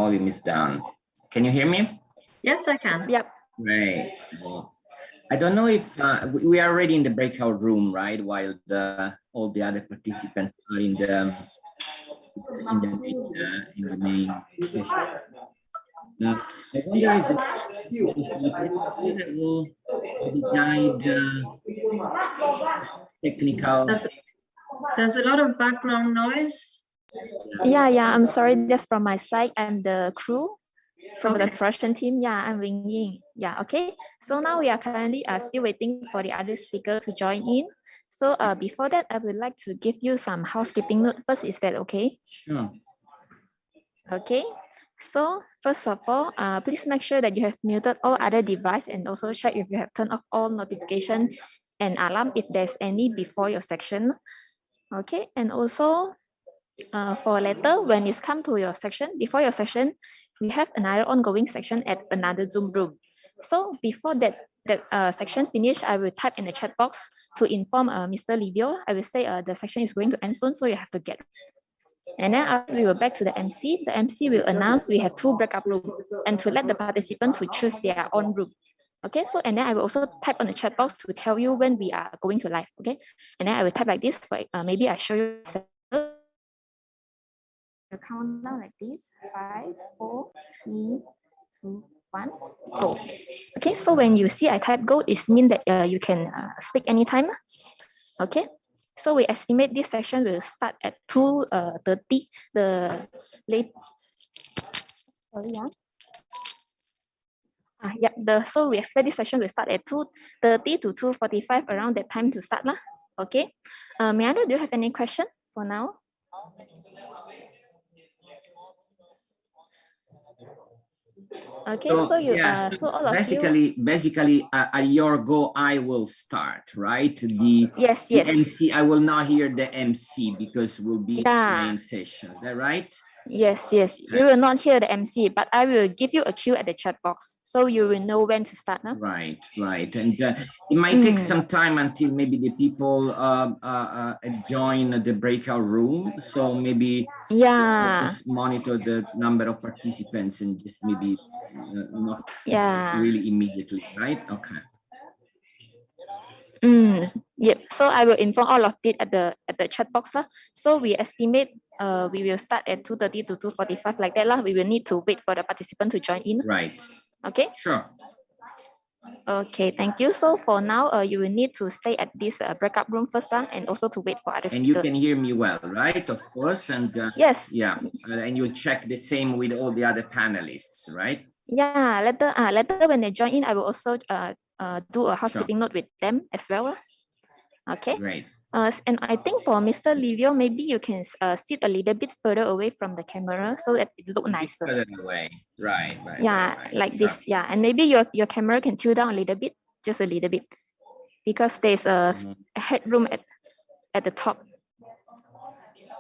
volume is down. Can you hear me? Yes, I can. Yep. Great. I don't know if we are already in the breakout room, right? While all the other participants are in the main session. I wonder if the will guide technical. There's a lot of background noise. Yeah, I'm sorry. That's from my side. I'm the crew from the production team. Yeah, I'm Wing Ying. Yeah, okay. So now we are currently still waiting for the other speaker to join in. So before that, I would like to give you some housekeeping note first. Is that okay? Sure. Okay. So first of all, please make sure that you have muted all other devices and also check if you have turned off all notification and alarm if there's any before your section. Okay, and also for later, when it's come to your section, before your section, we have another ongoing section at another Zoom room. So before that section finish, I will type in the chat box to inform Mr. Livio. I will say the section is going to end soon, so you have to get. And then after we will back to the MC. The MC will announce we have 2 breakout rooms and to let the participant to choose their own room. Okay, so and then I will also type on the chat box to tell you when we are going to live. Okay, and then I will type like this for maybe I show you. You count down like this: 5, 4, 3, 2, 1, go. Okay, so when you see I type go, it means that you can speak anytime. Okay, so we estimate this section will start at 2:30. The late. Sorry, yeah. So we expect this session will start at 2:30 to 2:45 around that time to start lah. Okay. May I know, do you have any question for now? Okay, so you so all basically, of you basically at your go I will start, right? Yes. The MC, I will not hear the MC because we'll be in the main session. Is that right? Yes, you will not hear the MC, but I will give you a cue at the chat box, so you will know when to start. No? Right. And it might take some time until maybe the people join the breakout room. So maybe just monitor the number of participants and just maybe not really immediately, right? Okay. Yep. So I will inform all of it at the chat box lah. So we estimate we will start at 2:30 to 2:45 like that lah. We will need to wait for the participant to join in. Right. Okay. Sure. Okay, thank you. So for now, you will need to stay at this breakout room first, and also to wait for other speakers. And you can hear me well, right? Of course. And yes. Yeah. And you'll check the same with all the other panelists, right? Yeah. Later when they join in, I will also do a housekeeping note with them as well. Okay. Great. And I think for Mr. Livio, maybe you can sit a little bit further away from the camera so that it looks nicer. Further away. Right. Yeah, right. like this. Yeah, and maybe your camera can tilt down a little bit, just a little bit, because there's a headroom at the top.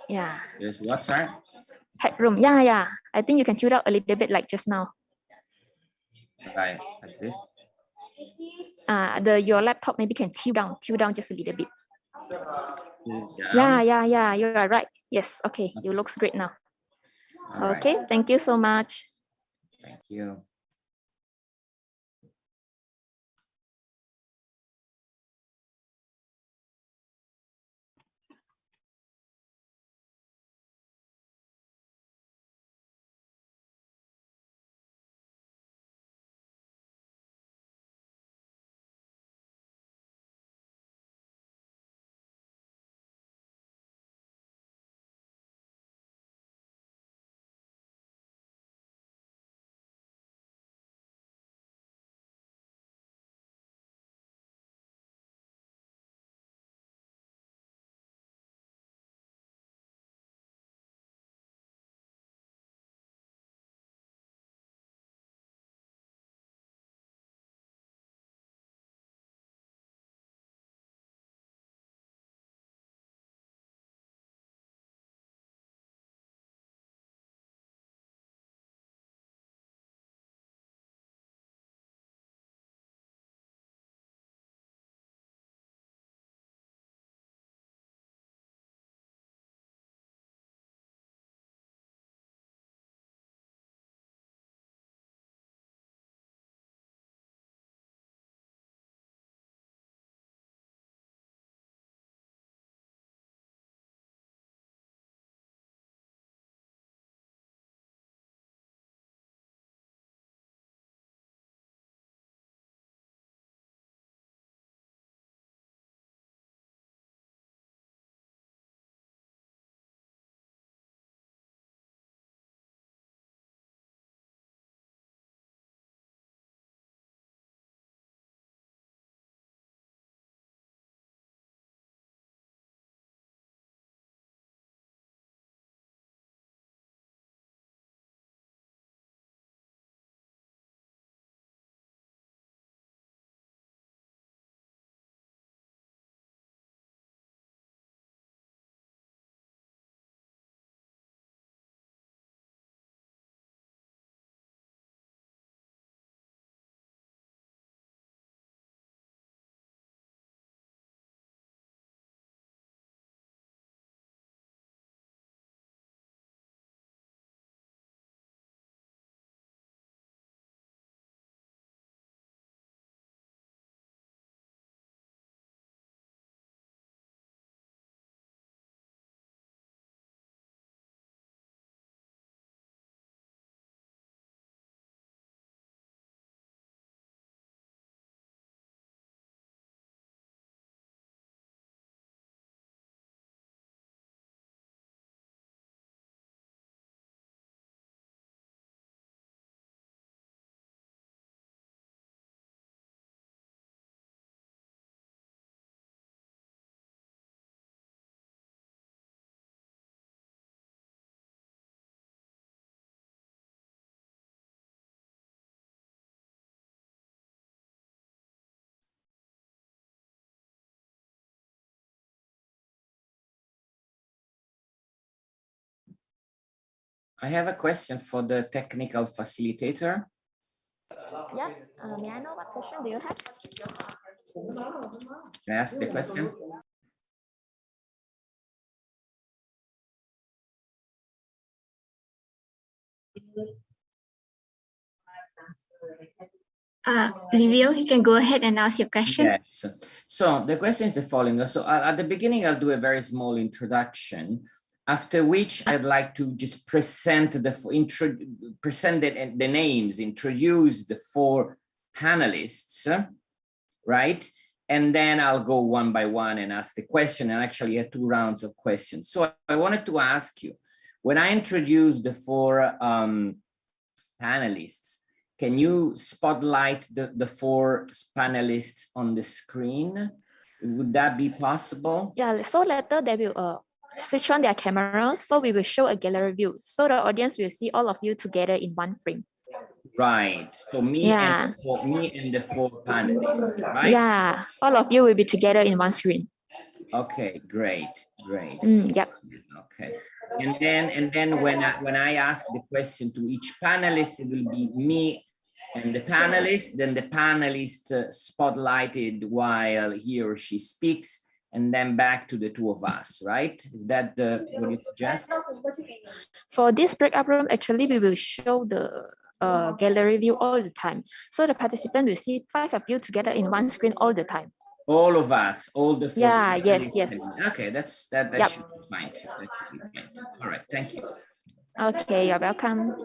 Yeah. There's what, sir? Headroom. Yeah. I think you can tilt out a little bit like just now. Right, like this. Your laptop maybe can tilt down just a little bit. Yeah. You are right. Yes. Okay. It looks great now. Okay. Right. Thank you so much. Thank you. I have a question for the technical facilitator. Yeah, may I know what question do you have? Can I ask the question? Livio, you can go ahead and ask your question. Yes. So the question is the following. So at the beginning, I'll do a very small introduction, after which I'd like to just present the names, introduce the 4 panelists, right? And then I'll go one by one and ask the question, and actually have 2 rounds of questions. So I wanted to ask you, when I introduce the 4 panelists, can you spotlight the 4 panelists on the screen? Would that be possible? Yeah, so later they will switch on their cameras, so we will show a gallery view. So the audience will see all of you together in one frame. Right. So me and the 4 panelists, right? Yeah, all of you will be together in one screen. Okay, great, great. Yep. Okay. And then when I ask the question to each panelist, it will be me and the panelist, then the panelist spotlighted while he or she speaks, and then back to the 2 of us, right? Is that what you suggest? For this breakout room, actually, we will show the gallery view all the time. So the participant will see 5 of you together in one screen all the time. All of us, all the 4. Yeah, yes. Okay, that should be fine too. That should be fine too. All right, thank you. Okay, you're welcome.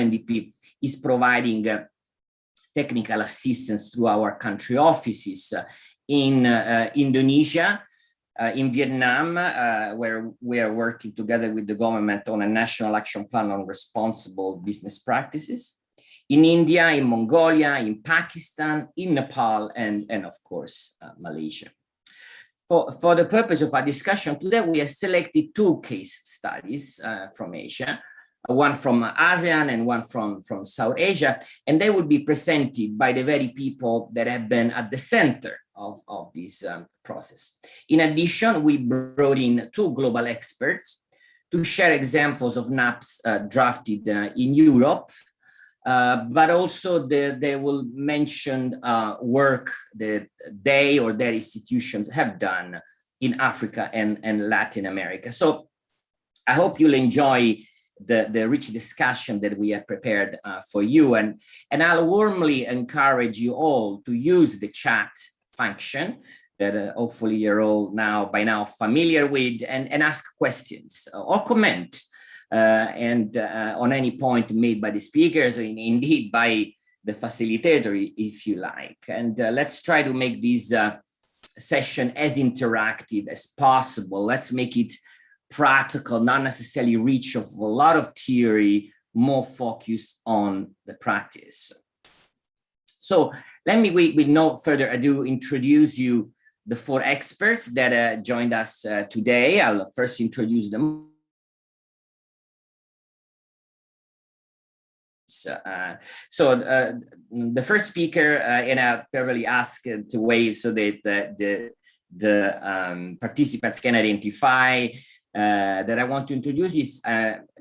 UNDP is providing technical assistance through our country offices in Indonesia, in Vietnam, where we are working together with the government on a national action plan on responsible business practices, in India, in Mongolia, in Pakistan, in Nepal, and of course, Malaysia. For the purpose of our discussion today, we have selected 2 case studies from Asia, one from ASEAN and one from South Asia, and they will be presented by the very people that have been at the center of this process. In addition, we brought in 2 global experts to share examples of NAPs drafted in Europe, but also they will mention work that they or their institutions have done in Africa and Latin America. So I hope you'll enjoy the rich discussion that we have prepared for you. And I'll warmly encourage you all to use the chat function that hopefully you're all by now familiar with, and ask questions or comment on any point made by the speakers, or indeed by the facilitator, if you like. And let's try to make this session as interactive as possible. Let's make it practical, not necessarily rich of a lot of theory, more focused on the practice. So let me, with no further ado, introduce you the 4 experts that joined us today. I'll first introduce them. The first speaker, and I'll probably ask to wave so that the participants can identify, that I want to introduce is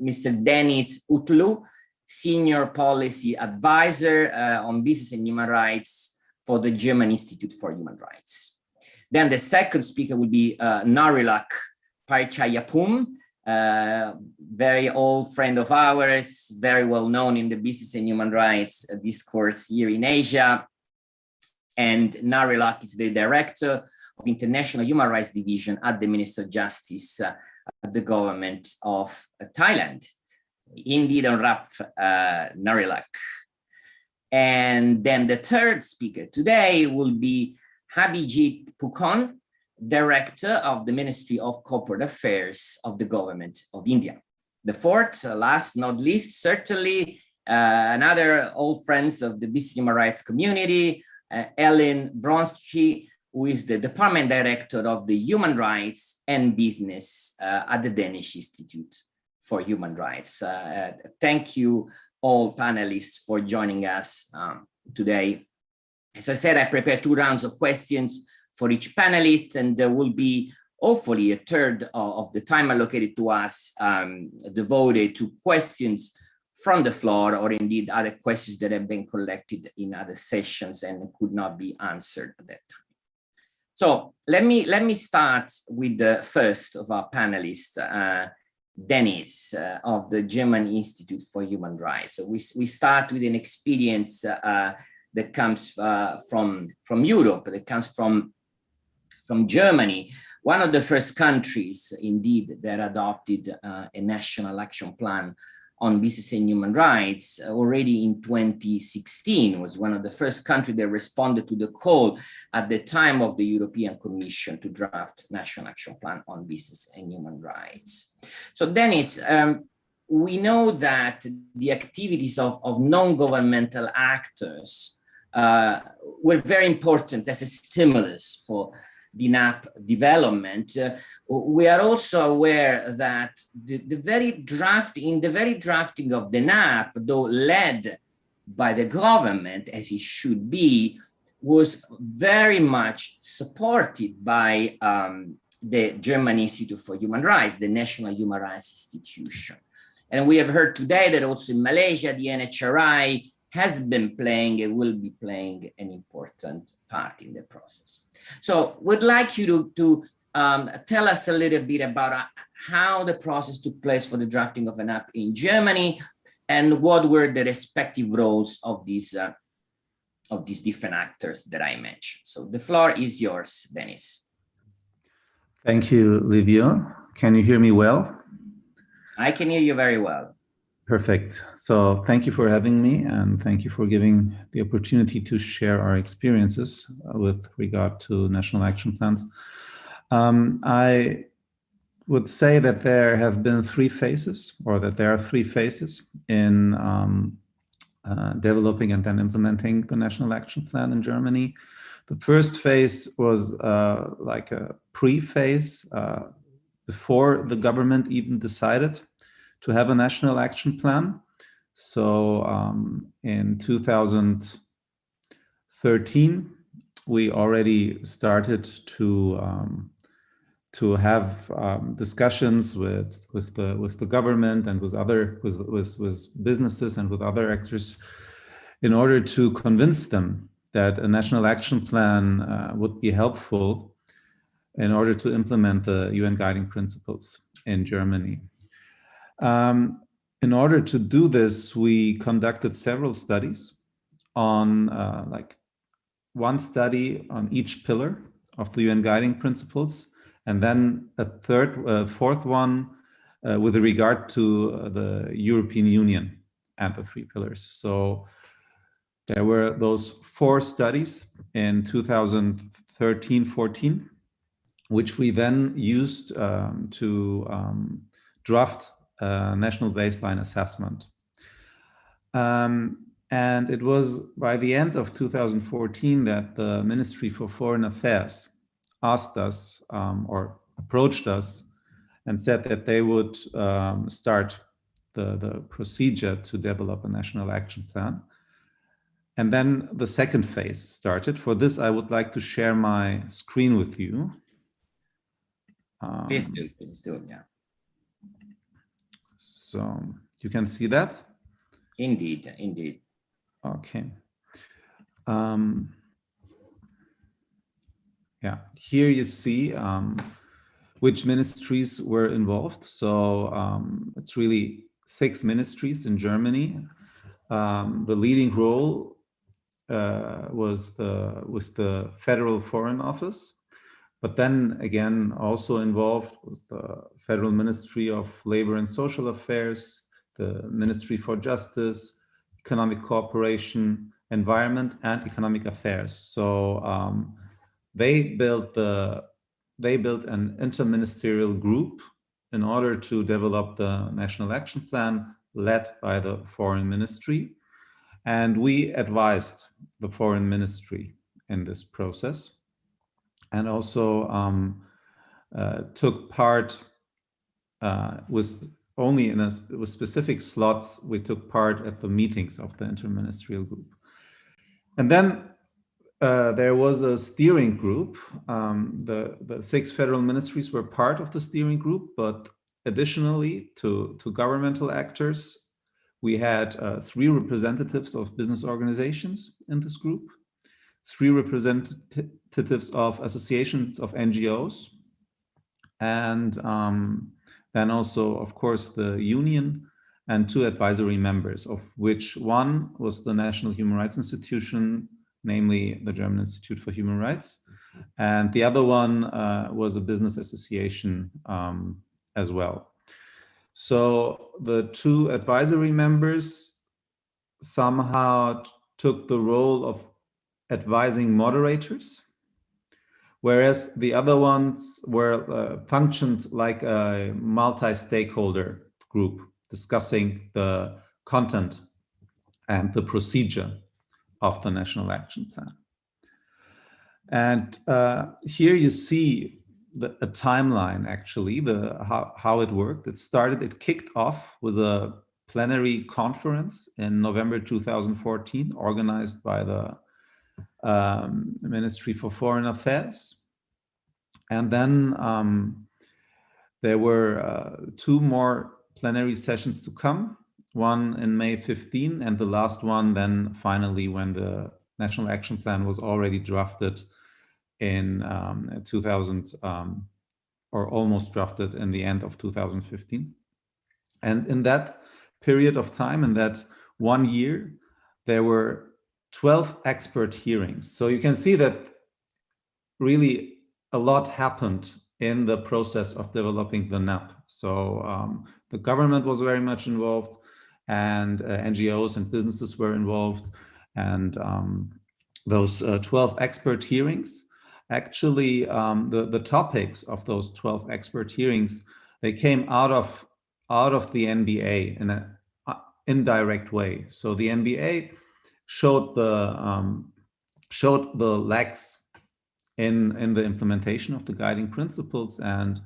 Mr. Dennis Utlu, Senior Policy Advisor on Business and Human Rights for the German Institute for Human Rights. Then the second speaker will be Narilak Paichayapum, very old friend of ours, very well known in the business and human rights discourse here in Asia. And Narilak is the Director of International Human Rights Division at the Ministry of Justice at the government of Thailand. Indeed, on rap, Narilak. And then the third speaker today will be Habijit Pukon, Director of the Ministry of Corporate Affairs of the Government of India. The fourth, last not least, certainly another old friends of the business human rights community, Ellen Bronsky, who is the Department Director of the Human Rights and Business at the Danish Institute for Human Rights. Thank you all panelists for joining us today. As I said, I prepared 2 rounds of questions for each panelist, and there will be hopefully a third of the time allocated to us devoted to questions from the floor, or indeed other questions that have been collected in other sessions and could not be answered at that time. So let me start with the first of our panelists, Dennis of the German Institute for Human Rights. So we start with an experience that comes from Europe, that comes from Germany, one of the first countries indeed that adopted a national action plan on business and human rights already in 2016, was one of the first countries that responded to the call at the time of the European Commission to draft national action plan on business and human rights. So Dennis, we know that the activities of non-governmental actors were very important as a stimulus for the NAP development. We are also aware that the very drafting of the NAP, though led by the government as it should be, was very much supported by the German Institute for Human Rights, the National Human Rights Institution. And we have heard today that also in Malaysia, the NHRI has been playing and will be playing an important part in the process. So we'd like you to tell us a little bit about how the process took place for the drafting of an app in Germany, and what were the respective roles of these different actors that I mentioned. So the floor is yours, Dennis. Thank you, Livio. Can you hear me well? I can hear you very well. Perfect. So thank you for having me, and thank you for giving the opportunity to share our experiences with regard to national action plans. I would say that there have been three phases, or that there are three phases in developing and then implementing the national action plan in Germany. The first phase was like a pre-phase before the government even decided to have a national action plan. So in 2013, we already started to have discussions with the government and with businesses and with other actors in order to convince them that a national action plan would be helpful in order to implement the UN guiding principles in Germany. In order to do this, we conducted several studies on like one study on each pillar of the UN guiding principles, and then a fourth one with regard to the European Union and the three pillars. So there were those four studies in 2013-14, which we then used to draft a national baseline assessment. And it was by the end of 2014 that the Ministry for Foreign Affairs asked us or approached us and said that they would start the procedure to develop a national action plan. And then the second phase started. For this, I would like to share my screen with you. Please do, yeah. So you can see that? Indeed, indeed. Okay. Yeah, here you see which ministries were involved. So it's really 6 ministries in Germany. The leading role was the Federal Foreign Office, but then again also involved was the Federal Ministry of Labor and Social Affairs, the Ministry for Justice, Economic Cooperation, Environment, and Economic Affairs. So they built an interministerial group in order to develop the National Action Plan led by the Foreign Ministry. And we advised the Foreign Ministry in this process, and also took part with specific slots. We took part at the meetings of the interministerial group. And then there was a steering group. The 6 federal ministries were part of the steering group, but additionally to governmental actors, we had 3 representatives of business organizations in this group, 3 representatives of associations of NGOs, and then also, of course, the union, and 2 advisory members, of which one was the National Human Rights Institution, namely the German Institute for Human Rights, and the other one was a business association as well. So the 2 advisory members somehow took the role of advising moderators, whereas the other ones were functioned like a multi-stakeholder group discussing the content and the procedure of the National Action Plan. And here you see a timeline, actually, how it worked. It kicked off with a plenary conference in November 2014, organized by the Ministry for Foreign Affairs. And then there were 2 more plenary sessions to come, one in May 15, and the last one then finally when the National Action Plan was already drafted in 2000, or almost drafted in the end of 2015. And in that period of time, in that 1 year, there were 12 expert hearings. So you can see that really a lot happened in the process of developing the NAP. So the government was very much involved, and NGOs and businesses were involved. And those 12 expert hearings, actually, the topics of those 12 expert hearings, they came out of the NBA in an indirect way. So the NBA showed the lacks in the implementation of the guiding principles, and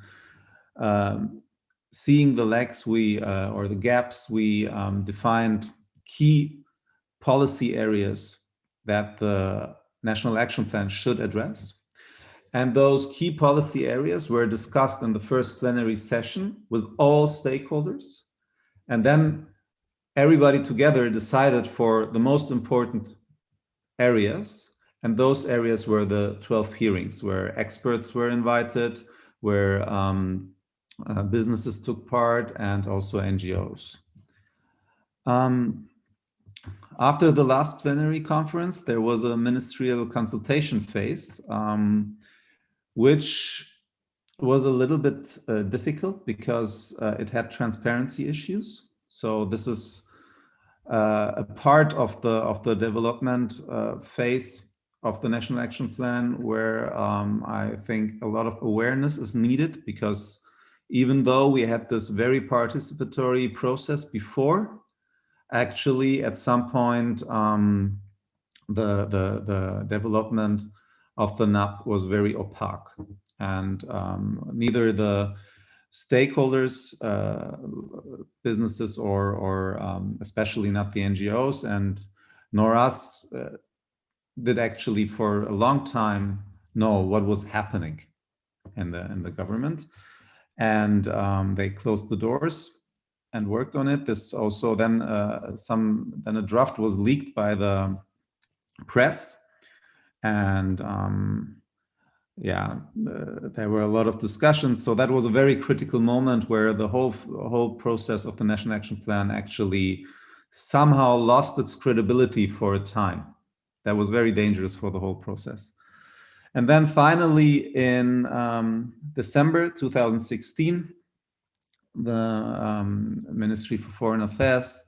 seeing the lacks or the gaps, we defined key policy areas that the National Action Plan should address. And those key policy areas were discussed in the first plenary session with all stakeholders. And then everybody together decided for the most important areas. And those areas were the 12 hearings, where experts were invited, where businesses took part, and also NGOs. After the last plenary conference, there was a ministerial consultation phase, which was a little bit difficult because it had transparency issues. So this is a part of the development phase of the National Action Plan, where I think a lot of awareness is needed, because even though we had this very participatory process before, actually at some point the development of the NAP was very opaque, and neither the stakeholders, businesses, or especially not the NGOs, and nor us did actually for a long time know what was happening in the government. And they closed the doors and worked on it. This also then a draft was leaked by the press, and there were a lot of discussions. So that was a very critical moment where the whole process of the National Action Plan actually somehow lost its credibility for a time. That was very dangerous for the whole process. And then finally in December 2016, the Ministry for Foreign Affairs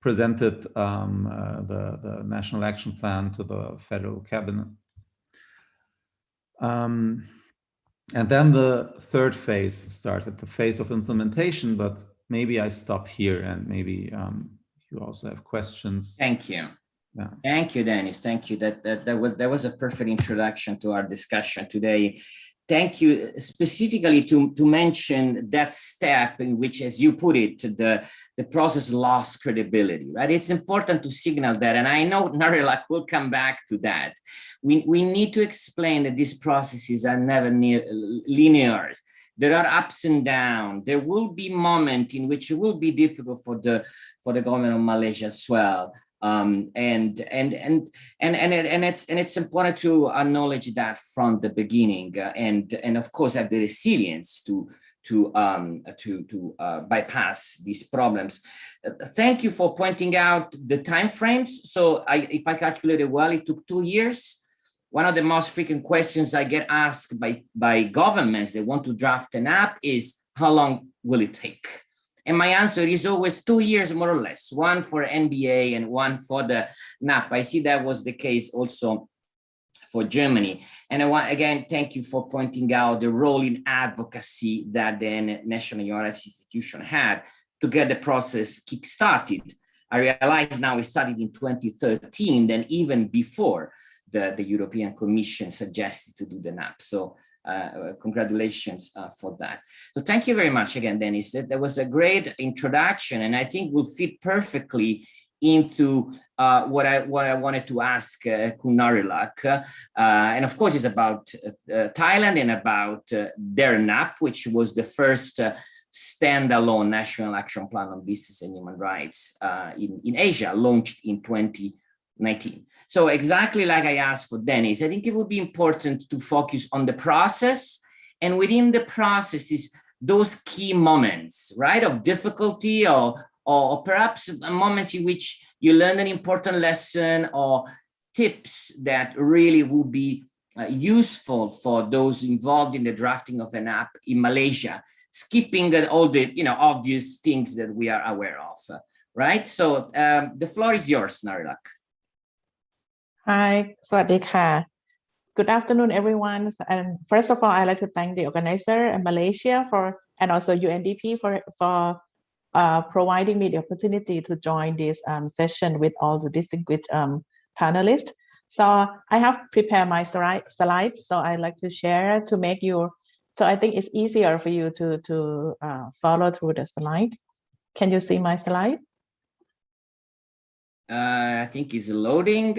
presented the National Action Plan to the Federal Cabinet. And then the third phase started, the phase of implementation, but maybe I stop here, and maybe you also have questions. Thank you. Yeah. Thank you, Dennis. Thank you. That was a perfect introduction to our discussion today. Thank you specifically to mention that step in which, as you put it, the process lost credibility, right? It's important to signal that, and I know Narilak will come back to that. We need to explain that these processes are never linear. There are ups and downs. There will be moments in which it will be difficult for the government of Malaysia as well. And it's important to acknowledge that from the beginning, and of course have the resilience to bypass these problems. Thank you for pointing out the timeframes. So if I calculated well, it took 2 years. One of the most frequent questions I get asked by governments that want to draft an app is, how long will it take? And my answer is always 2 years, more or less, one for NBA and one for the NAP. I see that was the case also for Germany. And I want, again, thank you for pointing out the role in advocacy that the National Human Rights Institution had to get the process kick-started. I realize now it started in 2013, then even before the European Commission suggested to do the NAP. So congratulations for that. So thank you very much again, Dennis. That was a great introduction, and I think will fit perfectly into what I wanted to ask Narilak. And of course, it's about Thailand and about their NAP, which was the first standalone National Action Plan on Business and Human Rights in Asia, launched in 2019. So exactly like I asked for Dennis, I think it would be important to focus on the process, and within the processes, those key moments, right, of difficulty, or perhaps moments in which you learn an important lesson, or tips that really would be useful for those involved in the drafting of an app in Malaysia, skipping all the obvious things that we are aware of. right? So the floor is yours, Narilak. Hi, สวัสดีค่ะ Good afternoon, everyone. And first of all, I'd like to thank the organizer and Malaysia and also UNDP for providing me the opportunity to join this session with all the distinguished panelists. So I have prepared my slides, so I'd like to share to make you. So I think it's easier for you to follow through the slide. Can you see my slide? I think it's loading.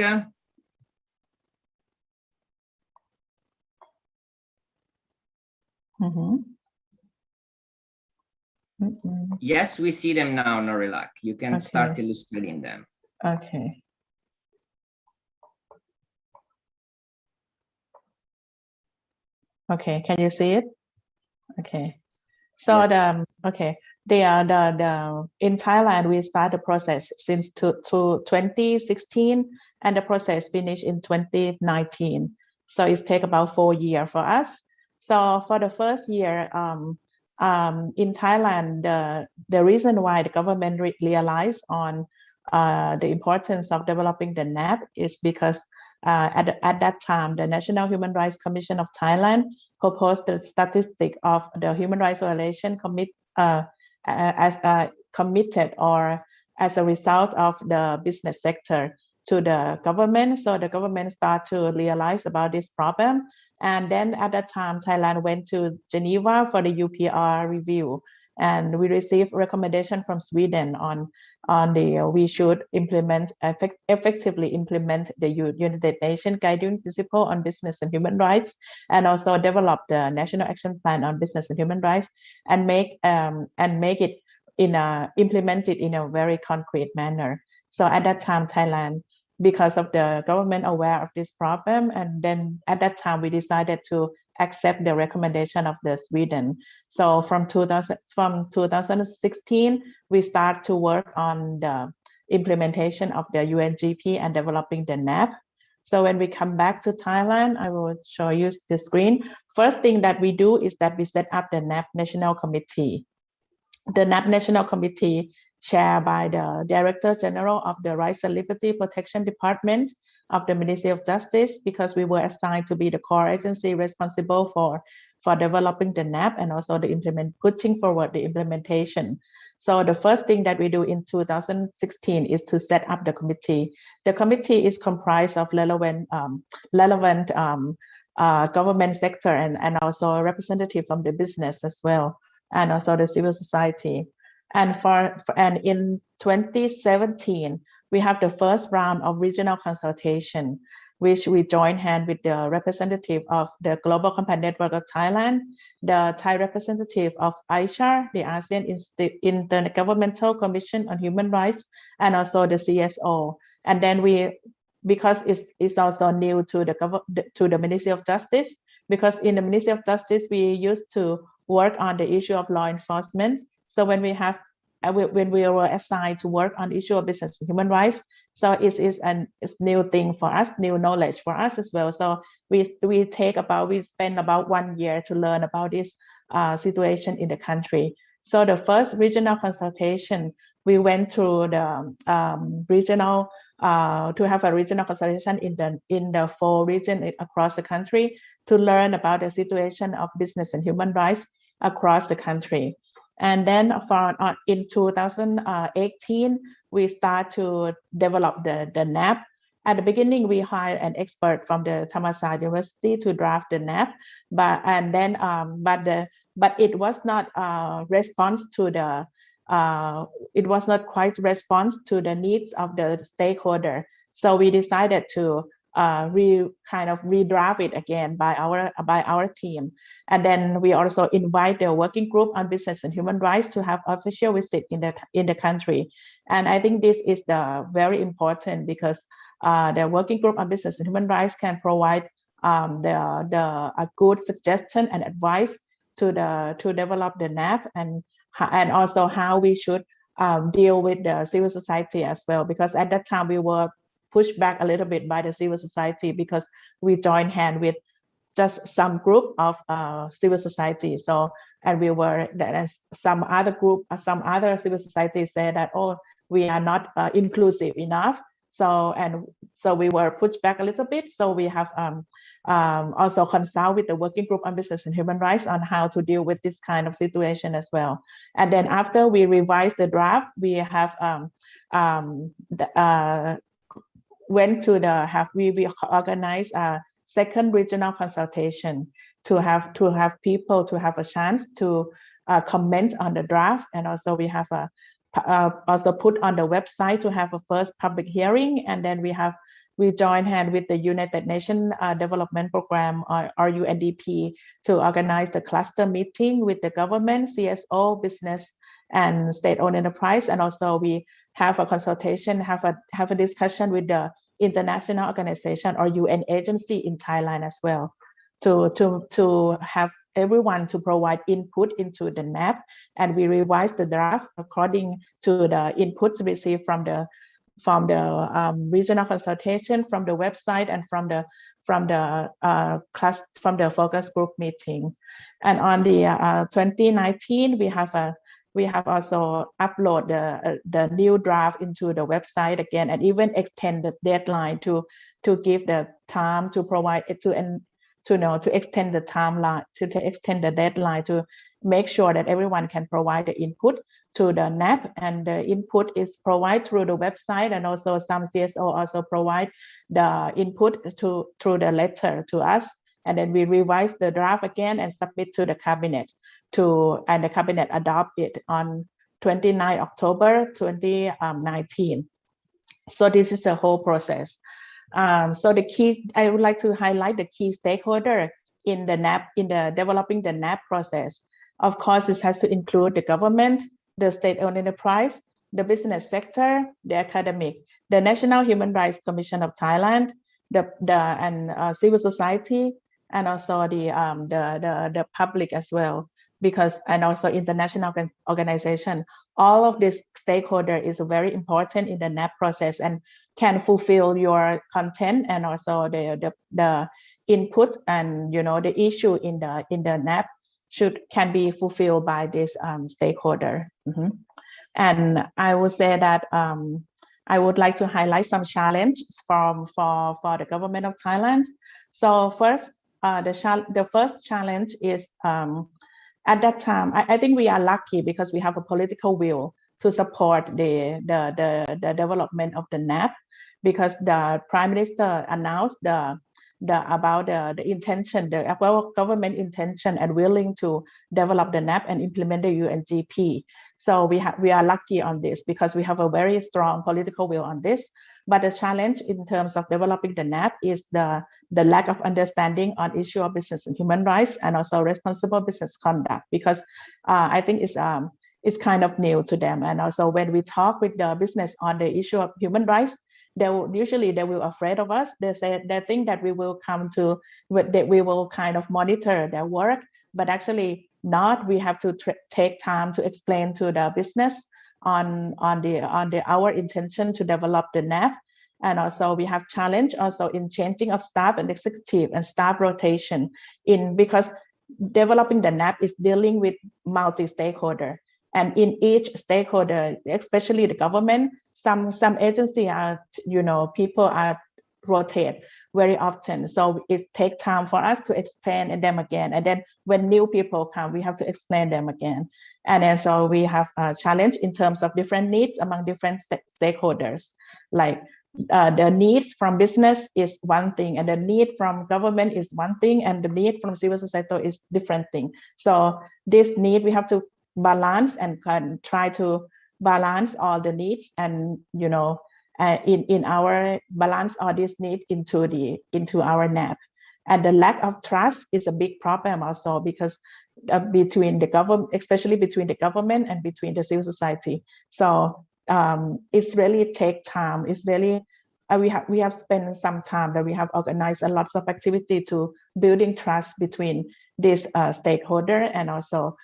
Yes, we see them now, Narilak. You can start illustrating them. Okay. Okay, can you see it? Okay. So in Thailand we start the process since 2016 and the process finished in 2019. So it take about 4 years for us. So for the first year in Thailand, the reason why the government realized on the importance of developing the NAP is because at that time the National Human Rights Commission of Thailand proposed the statistic of the human rights violation committed or as a result of the business sector to the government. So the government started to realize about this problem. And then at that time, Thailand went to Geneva for the UPR review. And we received recommendation from Sweden on the we should effectively implement the United Nations guiding principle on business and human rights, and also develop the National Action Plan on business and human rights, and make it implemented in a very concrete manner. So at that time, Thailand, because of the government aware of this problem, and then at that time we decided to accept the recommendation of the Sweden. So from 2016, we start to work on the implementation of the UNGP and developing the NAP. So when we come back to Thailand, I will show you the screen. First thing that we do is that we set up the NAP National Committee. The NAP National Committee chaired by the Director General of the Rights and Liberty Protection Department of the Ministry of Justice, because we were assigned to be the core agency responsible for developing the NAP and also putting forward the implementation. So the first thing that we do in 2016 is to set up the committee. The committee is comprised of relevant government sector and also a representative from the business as well, and also the civil society. And in 2017, we have the first round of regional consultation, which we join hand with the representative of the Global Compact Network of Thailand, the Thai representative of Csr, the ASEAN Intergovernmental Commission on Human Rights, and also the CSO. And then because it's also new to the Ministry of Justice, because in the Ministry of Justice, we used to work on the issue of law enforcement. So when we were assigned to work on the issue of business and human rights, so it's new thing for us, new knowledge for us as well. So we spend about 1 year to learn about this situation in the country. So the first regional consultation, we went to the regional to have a regional consultation in the 4 regions across the country to learn about the situation of business and human rights across the country. And then in 2018, we start to develop the NAP. At the beginning, we hired an expert from the Thammasat University to draft the NAP, but it was not response to the it was not quite response to the needs of the stakeholder. So we decided to redraft it again by our team. And then we also invite the working group on business and human rights to have official visit in the country. And I think this is very important because the working group on business and human rights can provide a good suggestion and advice to develop the NAP and also how we should deal with the civil society as well. Because at that time we were pushed back a little bit by the civil society because we joined hand with just some group of civil society. So, and some other civil society said that, oh, we are not inclusive enough. So we were pushed back a little bit. So we have also consult with the working group on business and human rights on how to deal with this kind of situation as well. And then after we revise the draft, we have we organized a second regional consultation to have people to have a chance to comment on the draft, and also we have also put on the website to have a first public hearing, and then we join hand with the United Nations Development Program or UNDP to organize the cluster meeting with the government, CSO, business, and state-owned enterprise, and also we have a consultation, have a discussion with the international organization or UN agency in Thailand as well, to have everyone to provide input into the NAP, and we revise the draft according to the inputs received from the regional consultation, from the website, and from the focus group meeting. And on the 2019, we have also upload the new draft into the website again, and even extend the deadline to give the time to provide it to extend the timeline, to extend the deadline, to make sure that everyone can provide the input to the NAP, and the input is provided through the website, and also some CSO also provide the input through the letter to us, and then we revise the draft again and submit to the cabinet and the cabinet adopt it on 29 October 2019. So this is the whole process. So I would like to highlight the key stakeholder in the NAP, in the developing the NAP process. Of course, this has to include the government, the state-owned enterprise, the business sector, the academic, the National Human Rights Commission of Thailand, and civil society, and also the public as well, and also international organization. All of this stakeholder is very important in the NAP process and can fulfill your content, and also the input, and the issue in the NAP can be fulfilled by this stakeholder. And I would say that I would like to highlight some challenges for the government of Thailand. So first, the first challenge is at that time, I think we are lucky because we have a political will to support the development of the NAP, because the Prime Minister announced about the intention, the government intention and willing to develop the NAP and implement the UNGP. So we are lucky on this because we have a very strong political will on this. But the challenge in terms of developing the NAP is the lack of understanding on issue of business and human rights, and also responsible business conduct, because I think it's kind of new to them. And also when we talk with the business on the issue of human rights, they will afraid of us. They think that we will that we will kind of monitor their work, but actually not. We have to take time to explain to the business on our intention to develop the NAP. And also we have challenge also in changing of staff and executive and staff rotation because developing the NAP is dealing with multi-stakeholder. And in each stakeholder, especially the government, some agency are, people are rotate very often. So it takes time for us to explain them again. And then when new people come, we have to explain them again. And then so we have a challenge in terms of different needs among different stakeholders. Like the needs from business is one thing, and the need from government is one thing, and the need from civil society is different thing. So this need we have to balance and try to balance all the needs, and in our balance all these needs into our NAP. And the lack of trust is a big problem also, because between the government, especially between the government and between the civil society. So it's really take time. It's really we have spent some time that we have organized a lot of activity to building trust between this stakeholder, and also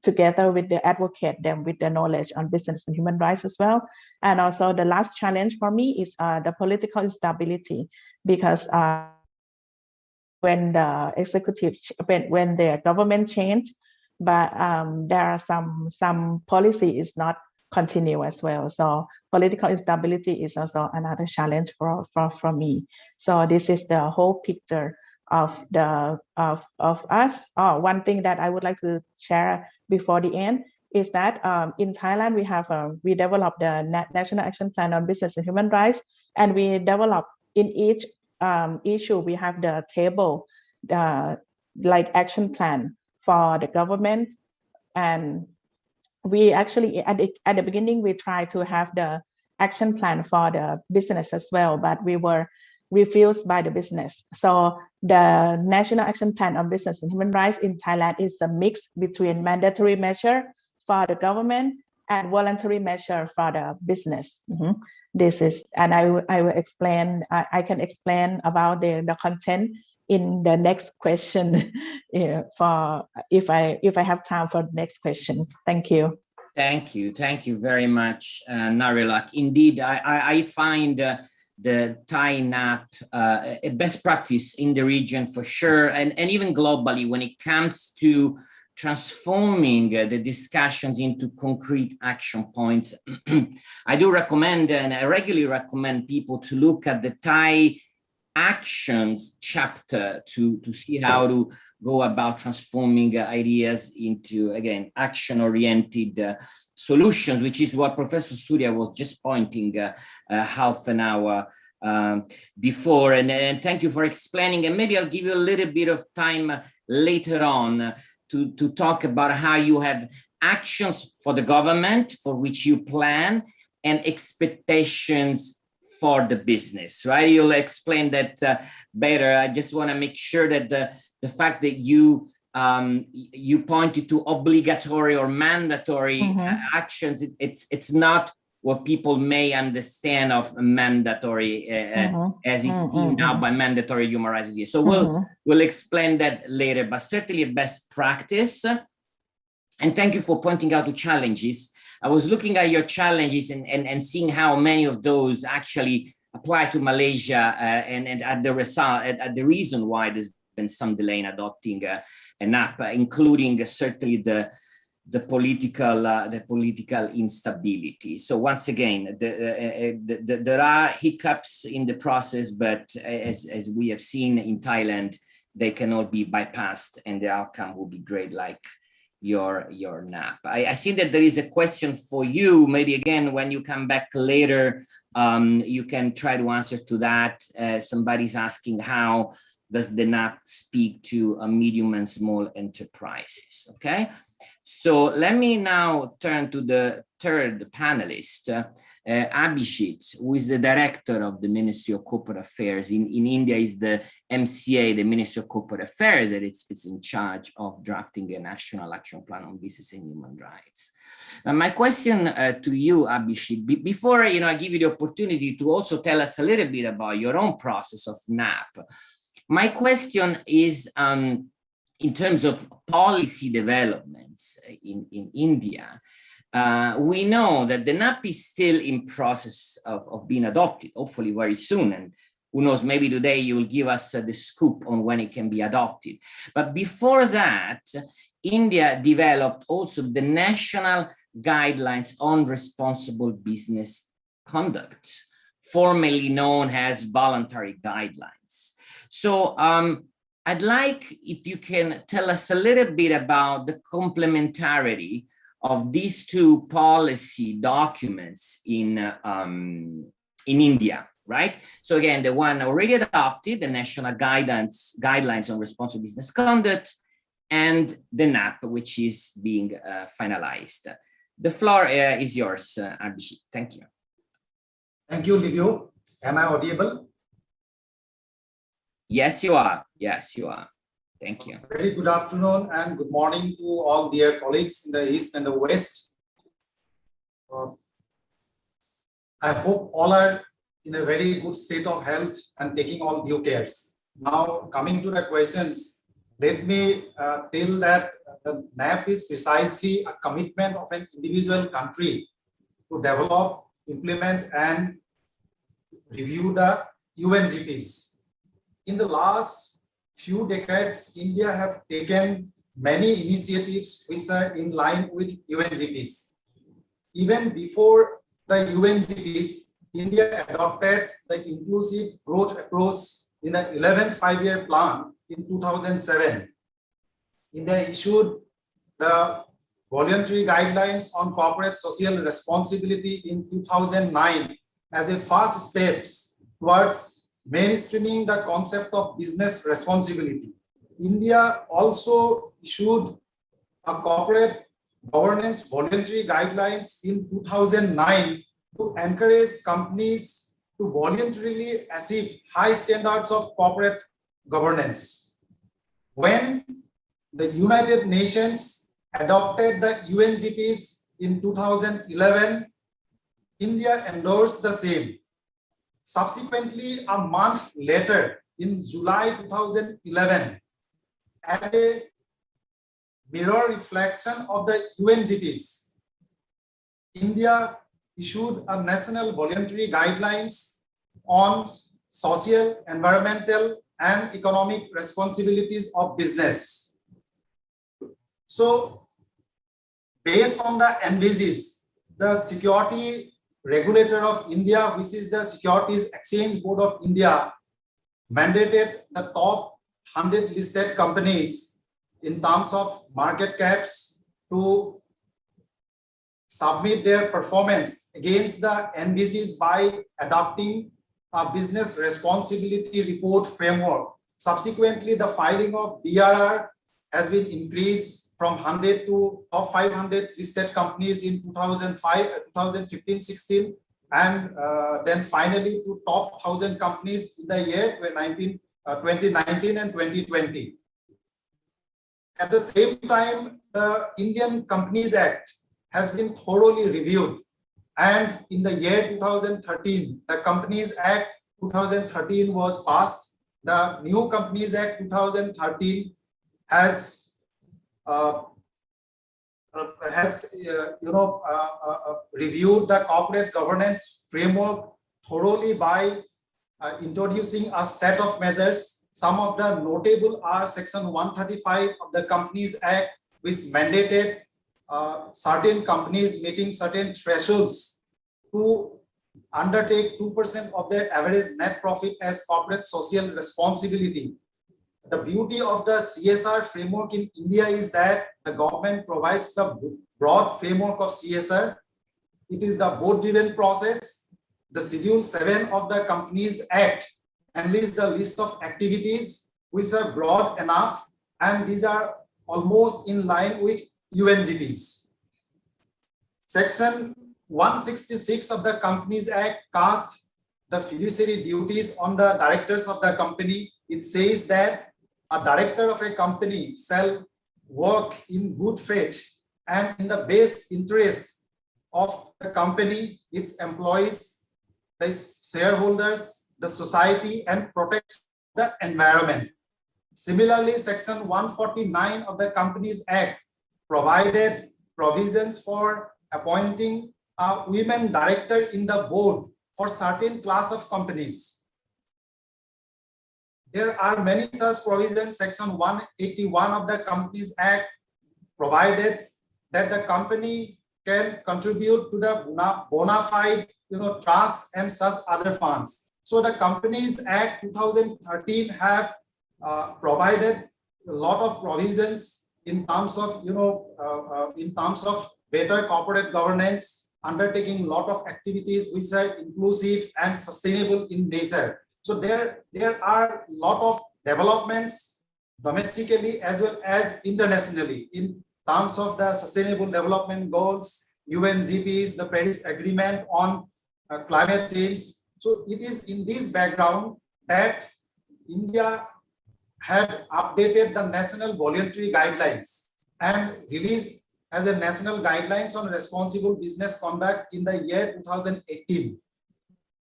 together with the advocate them with the knowledge on business and human rights as well. And also the last challenge for me is the political instability, because when the executive, when the government change, but there are some policy is not continue as well. So political instability is also another challenge for me. So this is the whole picture of us. One thing that I would like to share before the end is that in Thailand we developed the National Action Plan on Business and Human Rights, and we develop in each issue we have the table, like action plan for the government. And we actually at the beginning we tried to have the action plan for the business as well, but we were refused by the business. So the National Action Plan on Business and Human Rights in Thailand is a mix between mandatory measure for the government and voluntary measure for the business. This is, and I will explain. I can explain about the content in the next question for if I have time for the next question. Thank you. Thank you very much, Narilak. Indeed, I find the Thai NAP a best practice in the region for sure, and even globally when it comes to transforming the discussions into concrete action points. I do recommend, and I regularly recommend people to look at the Thai actions chapter to see how to go about transforming ideas into, again, action-oriented solutions, which is what Professor Surya was just pointing half an hour before. And thank you for explaining. And maybe I'll give you a little bit of time later on to talk about how you have actions for the government for which you plan and expectations for the business, right? You'll explain that better. I just want to make sure that the fact that you pointed to obligatory or mandatory actions, it's not what people may understand of mandatory as is seen now by mandatory human rights. So we'll explain that later, but certainly a best practice. And thank you for pointing out the challenges. I was looking at your challenges and seeing how many of those actually apply to Malaysia and at the result, at the reason why there's been some delay in adopting an app, including certainly the political instability. So once again, there are hiccups in the process, but as we have seen in Thailand, they can all be bypassed and the outcome will be great, like your NAP. I see that there is a question for you. Maybe again, when you come back later, you can try to answer to that. Somebody's asking, how does the NAP speak to medium and small enterprises? Okay. So let me now turn to the third panelist, Abhishek, who is the director of the Ministry of Corporate Affairs. In India is the MCA, the Ministry of Corporate Affairs, that it's in charge of drafting a national action plan on business and human rights. My question to you, Abhishek, before I give you the opportunity to also tell us a little bit about your own process of NAP, my question is, in terms of policy developments in India, we know that the NAP is still in process of being adopted, hopefully very soon. And who knows, maybe today you will give us the scoop on when it can be adopted. But before that, India developed also the National Guidelines on Responsible Business Conduct, formerly known as voluntary guidelines. So I'd like if you can tell us a little bit about the complementarity of these two policy documents in India, right? So again, the one already adopted, the National Guidelines on Responsible Business Conduct, and the NAP, which is being finalized. The floor is yours, Abhishek. Thank you. Thank you, Livio. Am I audible? Yes, you are. Yes, you are. Thank you. Very good afternoon and good morning to all dear colleagues in the East and the West. I hope all are in a very good state of health and taking all due cares. Now, coming to the questions, let me tell that the NAP is precisely a commitment of an individual country to develop, implement, and review the UNGPs. In the last few decades, India have taken many initiatives which are in line with UNGPs. even before the UNGPs, India adopted the inclusive growth approach in the 11th five-year plan in 2007. India issued the voluntary guidelines on corporate social responsibility in 2009 as a first step towards mainstreaming the concept of business responsibility. India also issued a corporate governance voluntary guidelines in 2009 to encourage companies to voluntarily achieve high standards of corporate governance. When the United Nations adopted the UNGPs in 2011, India endorsed the same. Subsequently, a month later, in July 2011, as a mirror reflection of the UNGPs, India issued a national voluntary guidelines on social, environmental, and economic responsibilities of business. So, based on the NVGs, the security regulator of India, which is the Securities Exchange Board of India, mandated the top 100 listed companies in terms of market caps to submit their performance against the NVGs by adopting a business responsibility report framework. Subsequently, the filing of BRR has been increased from 100 to top 500 listed companies in 2015-16, and then finally to top 1,000 companies in the year 2019 and 2020. At the same time, the Indian Companies Act has been thoroughly reviewed, and in the year 2013, the Companies Act 2013 was passed. The new Companies Act 2013 has reviewed the corporate governance framework thoroughly by introducing a set of measures. Some of the notable are Section 135 of the Companies Act, which mandated certain companies meeting certain thresholds to undertake 2% of their average net profit as corporate social responsibility. The beauty of the CSR framework in India is that the government provides the broad framework of CSR. It is the board-driven process. The Schedule 7 of the Companies Act enlists the list of activities which are broad enough, and these are almost in line with UNGPs. Section 166 of the Companies Act casts the fiduciary duties on the directors of the company. It says that a director of a company shall work in good faith and in the best interest of the company, its employees, the shareholders, the society, and protects the environment. Similarly, Section 149 of the Companies Act provided provisions for appointing a women director in the board for certain class of companies. There are many such provisions. Section 181 of the Companies Act provided that the company can contribute to the bona fide trust and such other funds. So the Companies Act 2013 have provided a lot of provisions in terms of better corporate governance, undertaking a lot of activities which are inclusive and sustainable in nature. So there are a lot of developments domestically as well as internationally in terms of the Sustainable Development Goals, UNGPs, the Paris Agreement on climate change. So it is in this background that India had updated the national voluntary guidelines and released as a national guidelines on responsible business conduct in the year 2018.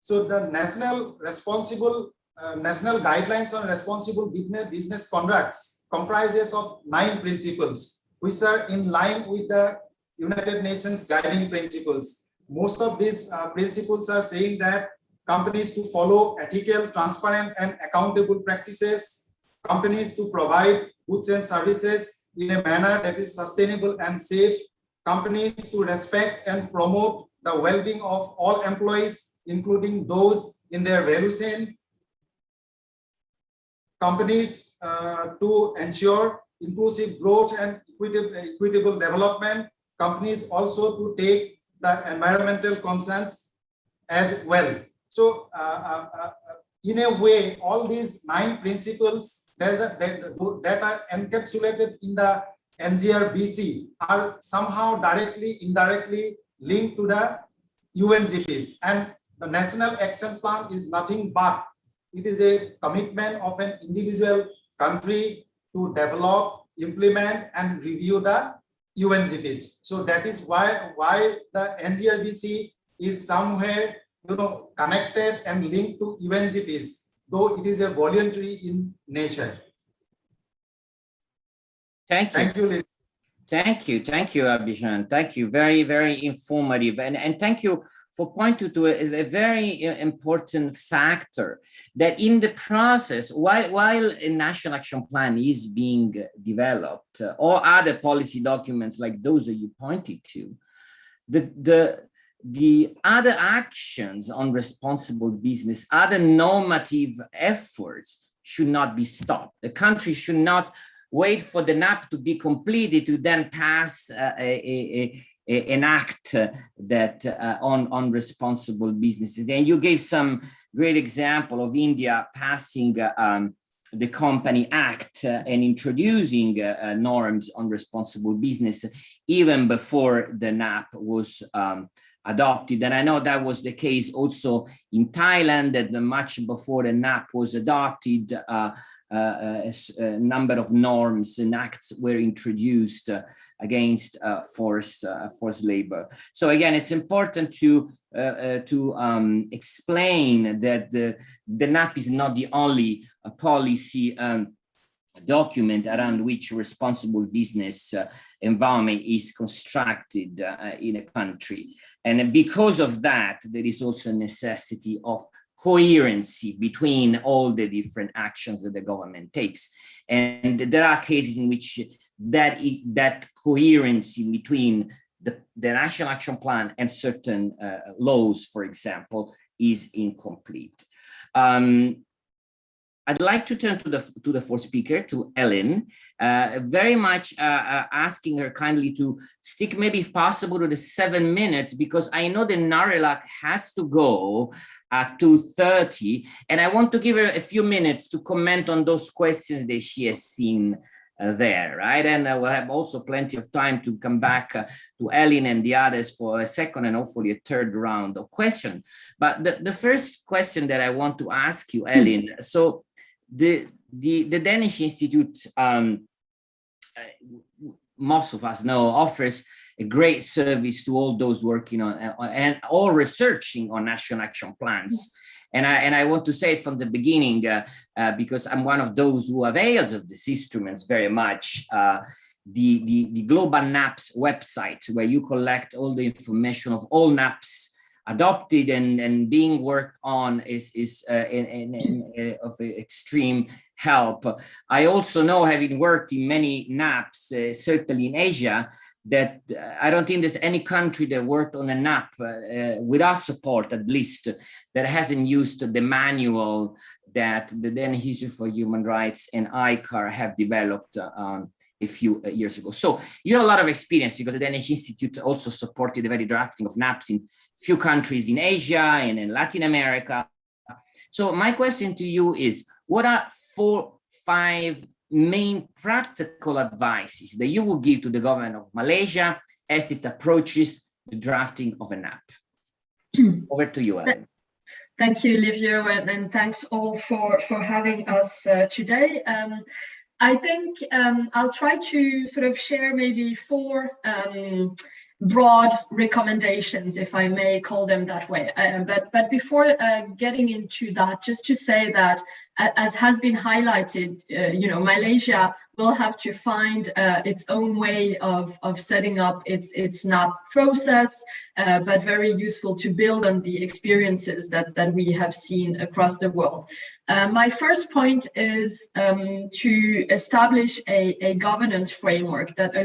So the national guidelines on responsible business conducts comprises of 9 principles, which are in line with the United Nations guiding principles. Most of these principles are saying that companies to follow ethical, transparent, and accountable practices, companies to provide goods and services in a manner that is sustainable and safe, companies to respect and promote the well-being of all employees, including those in their value chain. Companies to ensure inclusive growth and equitable development. Companies also to take the environmental concerns as well. So in a way, all these 9 principles that are encapsulated in the NGRBC are somehow directly, indirectly linked to the UNGPs. And the National Action Plan is nothing but it is a commitment of an individual country to develop, implement, and review the UNGPs. So that is why the NGRBC is somewhere, you know, connected and linked to UNGPs, though it is a voluntary in nature. Thank you. Thank you. Thank you, Abhijan. Thank you. Very, very informative. And thank you for pointing to a very important factor that in the process, while a national action plan is being developed, or other policy documents like those that you pointed to, the other actions on responsible business, other normative efforts should not be stopped. The country should not wait for the NAP to be completed to then pass an act that on responsible businesses. And you gave some great example of India passing the Company Act and introducing norms on responsible business even before the NAP was adopted. And I know that was the case also in Thailand, that much before the NAP was adopted, a number of norms and acts were introduced against forced labor. So again, it's important to explain that the NAP is not the only policy document around which responsible business environment is constructed in a country. And because of that, there is also a necessity of coherency between all the different actions that the government takes. And there are cases in which that coherency between the National Action Plan and certain laws, for example, is incomplete. I'd like to turn to the fourth speaker, to Ellen, very much asking her kindly to stick, maybe if possible, to the 7 minutes, because I know that Narelak has to go at 2:30, and I want to give her a few minutes to comment on those questions that she has seen there, right? And we'll have also plenty of time to come back to Ellen and the others for a second and hopefully a third round of questions. But the first question that I want to ask you, Ellen, so the Danish Institute, most of us know, offers a great service to all those working on and all researching on national action plans. And I want to say from the beginning, because I'm one of those who avails of these instruments very much, the Global NAPS website, where you collect all the information of all NAPS adopted and being worked on, is of extreme help. I also know, having worked in many NAPs, certainly in Asia, that I don't think there's any country that worked on a NAP with our support, at least, that hasn't used the manual that the Danish Institute for Human Rights and ICAR have developed a few years ago. So you have a lot of experience, because the Danish Institute also supported the very drafting of NAPs in few countries in Asia and in Latin America. So my question to you is, what are 4-5 main practical advices that you will give to the government of Malaysia as it approaches the drafting of a NAP? Over to you, Ellen. Thank you, Livio, and thanks all for having us today. I think I'll try to sort of share maybe 4 broad recommendations, if I may call them that way. But before getting into that, just to say that, as has been highlighted, you know, Malaysia will have to find its own way of setting up its NAP process, but very useful to build on the experiences that we have seen across the world. My first point is to establish a governance framework that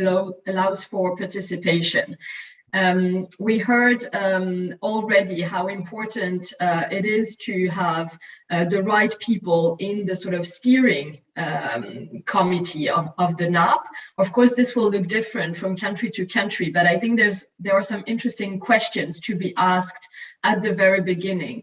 allows for participation. We heard already how important it is to have the right people in the sort of steering committee of the NAP. Of course, this will look different from country to country, but I think there are some interesting questions to be asked at the very beginning.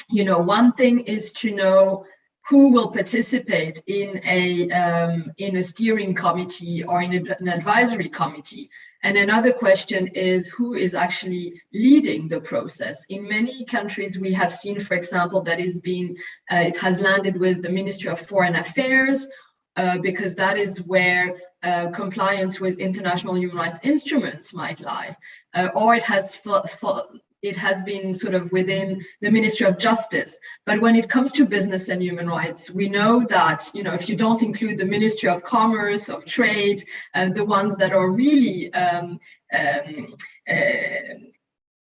You know, one thing is to know who will participate in a steering committee or in an advisory committee. And another question is who is actually leading the process. In many countries, we have seen, for example, that it has landed with the Ministry of Foreign Affairs, because that is where compliance with international human rights instruments might lie, or it has been sort of within the Ministry of Justice. But when it comes to business and human rights, we know that, you know, if you don't include the Ministry of Commerce, of Trade, the ones that are really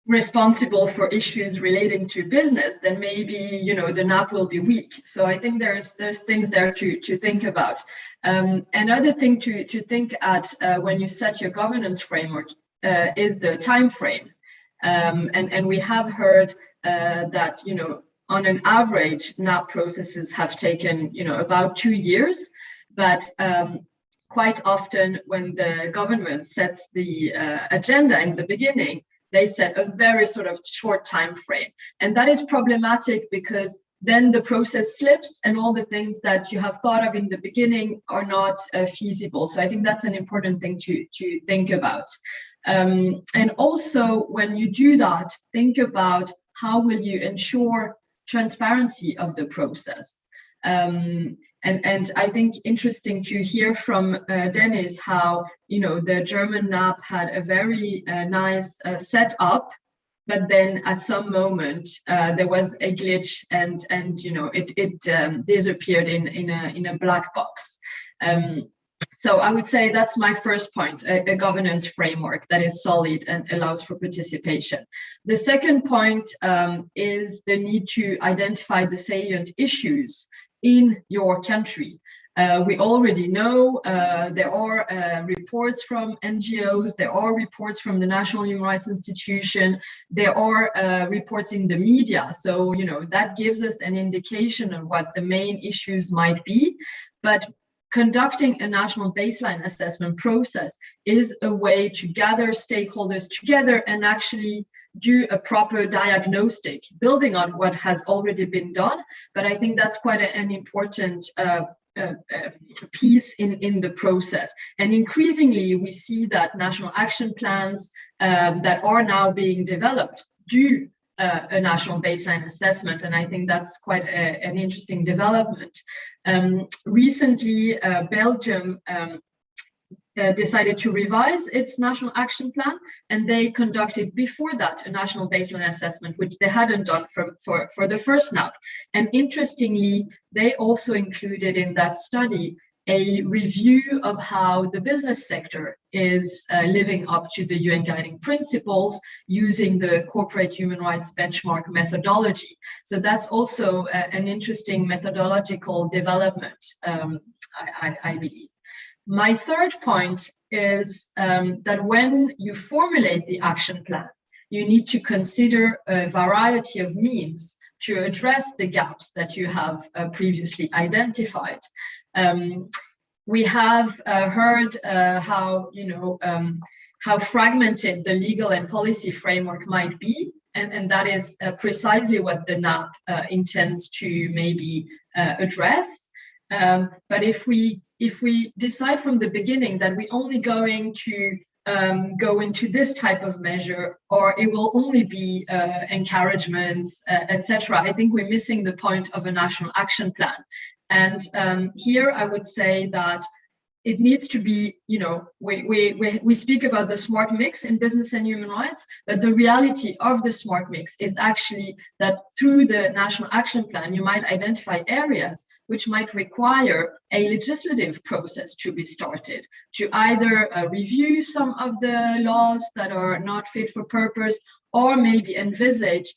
responsible for issues relating to business, then maybe, you know, the NAP will be weak. So I think there's things there to think about. Another thing to think at when you set your governance framework is the time frame. And we have heard that, you know, on an average, NAP processes have taken, you know, about 2 years, but quite often when the government sets the agenda in the beginning, they set a very sort of short time frame. And that is problematic because then the process slips and all the things that you have thought of in the beginning are not feasible. So I think that's an important thing to think about. And also when you do that, think about how will you ensure transparency of the process. And I think interesting to hear from Dennis how, you know, the German NAP had a very nice setup, but then at some moment there was a glitch and you know it disappeared in a black box. So I would say that's my first point, a governance framework that is solid and allows for participation. The second point is the need to identify the salient issues in your country. We already know there are reports from NGOs, there are reports from the National Human Rights Institution, there are reports in the media. So, you know, that gives us an indication of what the main issues might be. But conducting a national baseline assessment process is a way to gather stakeholders together and actually do a proper diagnostic, building on what has already been done. But I think that's quite an important piece in the process. And increasingly, we see that national action plans that are now being developed do a national baseline assessment, and I think that's quite an interesting development. Recently, Belgium decided to revise its national action plan, and they conducted before that a national baseline assessment, which they hadn't done for the first NAP. And interestingly, they also included in that study a review of how the business sector is living up to the UN guiding principles using the corporate human rights benchmark methodology. So that's also an interesting methodological development, I believe. My third point is that when you formulate the action plan, you need to consider a variety of means to address the gaps that you have previously identified. We have heard how, you know, how fragmented the legal and policy framework might be, and that is precisely what the NAP intends to maybe address. But if we decide from the beginning that we're only going to go into this type of measure, or it will only be encouragements, etc., I think we're missing the point of a national action plan. And here I would say that it needs to be, we speak about the smart mix in business and human rights, but the reality of the smart mix is actually that through the National Action Plan, you might identify areas which might require a legislative process to be started, to either review some of the laws that are not fit for purpose, or maybe envisage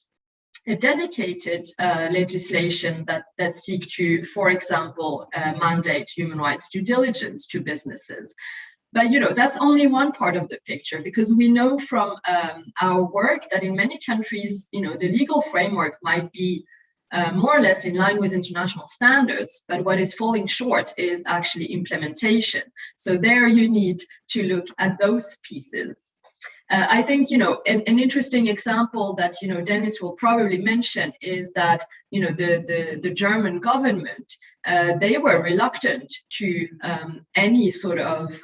a dedicated legislation that seek to, for example, mandate human rights due diligence to businesses. But that's only one part of the picture, because we know from our work that in many countries, the legal framework might be more or less in line with international standards, but what is falling short is actually implementation. So there you need to look at those pieces. I think, an interesting example that, Dennis will probably mention is that, the German government, they were reluctant to any sort of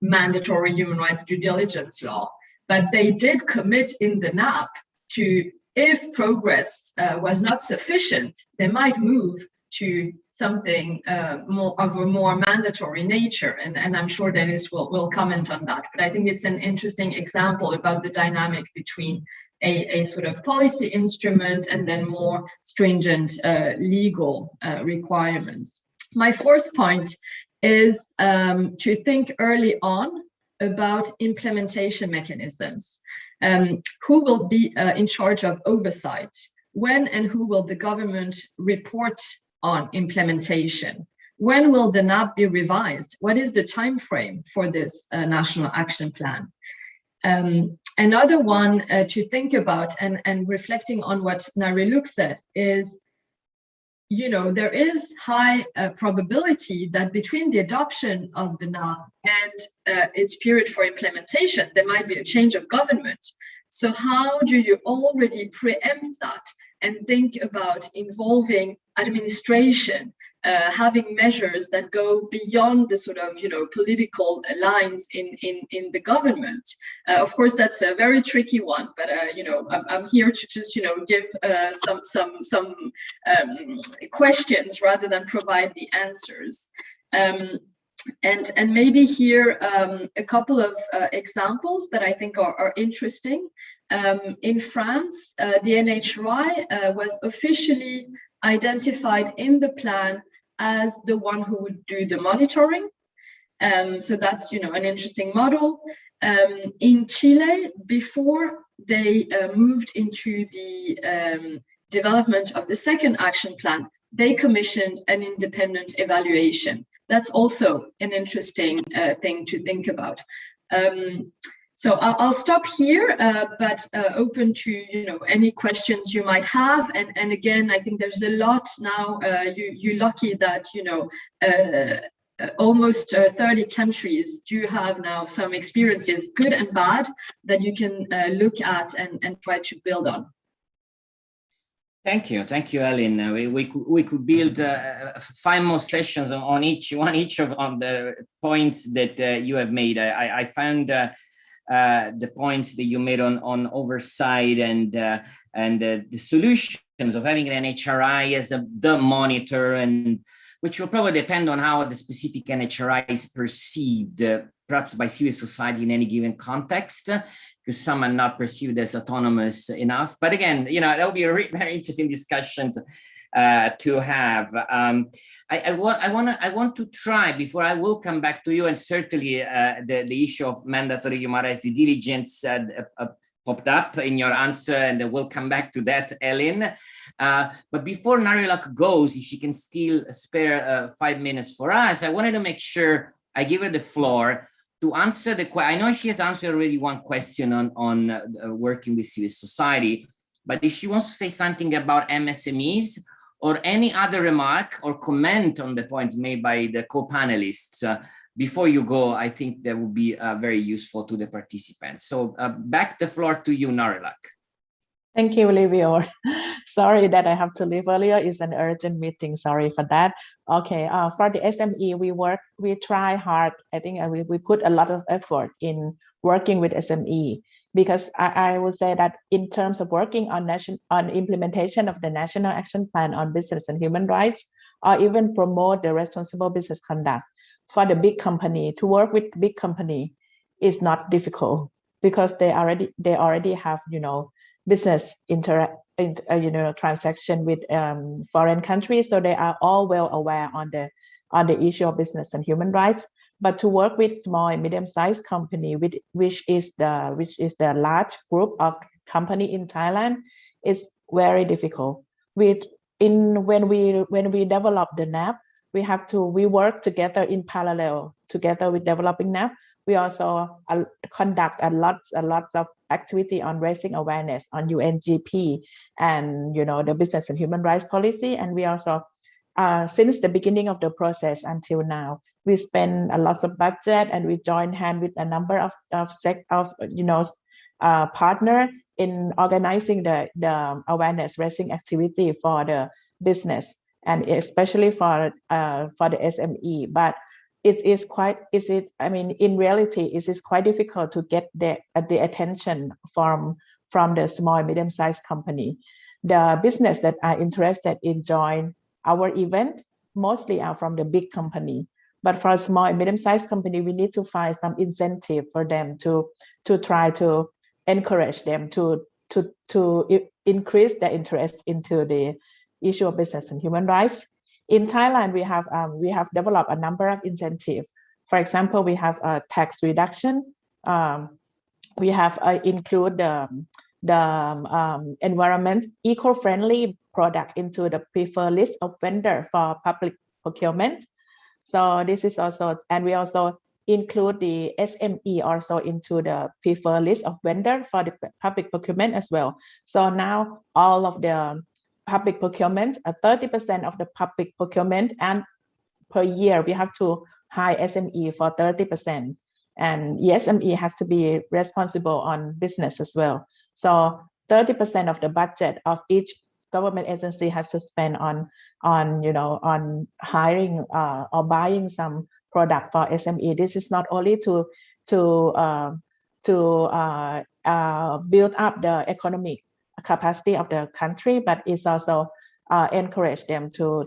mandatory human rights due diligence law, but they did commit in the NAP to, if progress was not sufficient, they might move to something more of a more mandatory nature, and I'm sure Dennis will comment on that. But I think it's an interesting example about the dynamic between a sort of policy instrument and then more stringent legal requirements. My fourth point is to think early on about implementation mechanisms. Who will be in charge of oversight? When and who will the government report on implementation? When will the NAP be revised? What is the time frame for this National Action Plan? Another one to think about, and reflecting on what Nariluk said, is there is high probability that between the adoption of the NAP and its period for implementation, there might be a change of government. So how do you already preempt that and think about involving administration, having measures that go beyond the sort of political lines in the government? Of course, that's a very tricky one, but I'm here to just give some questions rather than provide the answers. And maybe here a couple of examples that I think are interesting. In France, the NHRI was officially identified in the plan as the one who would do the monitoring. So that's an interesting model. In Chile, before they moved into the development of the second action plan, they commissioned an independent evaluation. That's also an interesting thing to think about. So I'll stop here, but open to any questions you might have. And again, I think there's a lot now. You're lucky that almost 30 countries do have now some experiences, good and bad, that you can look at and try to build on. Thank you, Ellen. We could build 5 more sessions on each of the points that you have made. I found the points that you made on oversight and the solutions of having an NHRI as the monitor, and which will probably depend on how the specific NHRI is perceived, perhaps by civil society in any given context, because some are not perceived as autonomous enough. But again, that would be a very interesting discussions to have. I want to try, before I will come back to you, and certainly the issue of mandatory human rights due diligence popped up in your answer, and we'll come back to that, Ellen. But before Narilak goes, if she can still spare 5 minutes for us, I wanted to make sure I give her the floor to answer the question. I know she has answered already one question on working with civil society, but if she wants to say something about MSMEs or any other remark or comment on the points made by the co-panelists, before you go, I think that would be very useful to the participants. So back the floor to you, Narilak. Thank you, Livio. Sorry that I have to leave earlier. It's an urgent meeting. Sorry for that. Okay, for the SME, we try hard. I think we put a lot of effort in working with SME, because I would say that in terms of working on implementation of the National Action Plan on Business and Human Rights, or even promote the responsible business conduct, for the big company to work with big company is not difficult, because they already have, you know, business transaction with foreign countries, so they are all well aware on the issue of business and human rights. But to work with small and medium-sized company, which is the large group of company in Thailand, is very difficult. When we develop the NAP, we work together in parallel together with developing NAP. We also conduct a lot of activity on raising awareness on UNGP and, you know, the business and human rights policy. And we also, since the beginning of the process until now, we spend a lot of budget, and we join hand with a number of partner in organizing the awareness raising activity for the business, and especially for the SME. But in reality, it is quite difficult to get the attention from the small and medium-sized company. The business that are interested in join our event mostly are from the big company. But for a small and medium-sized company, we need to find some incentive for them to try to encourage them to increase their interest into the issue of business and human rights. In Thailand, we have developed a number of incentives. For example, we have a tax reduction. We have include the environment eco-friendly product into the preferred list of vendor for public procurement. So this is also, and we also include the SME also into the preferred list of vendor for the public procurement as well. So now all of the public procurement, 30% of the public procurement, and per year we have to hire SME for 30%. And the SME has to be responsible on business as well. So 30% of the budget of each government agency has to spend on hiring or buying some product for SME. This is not only to build up the economic capacity of the country, but it's also encourage them to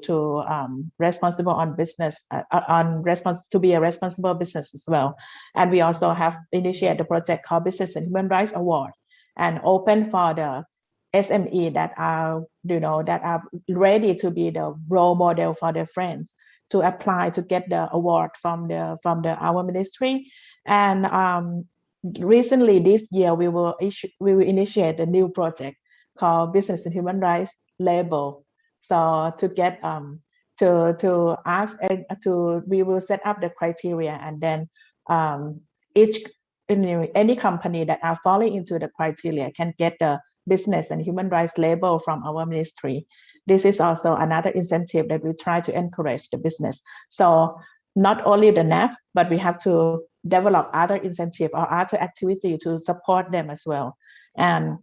responsible on business, to be a responsible business as well. And we also have initiated a project called Business and Human Rights Award, and open for the SME that are ready to be the role model for their friends to apply to get the award from our ministry. And recently this year we will initiate a new project called Business and Human Rights Label. So to get we will set up the criteria, and then any company that are falling into the criteria can get the business and human rights label from our ministry. This is also another incentive that we try to encourage the business. So not only the NAP, but we have to develop other incentive or other activity to support them as well. And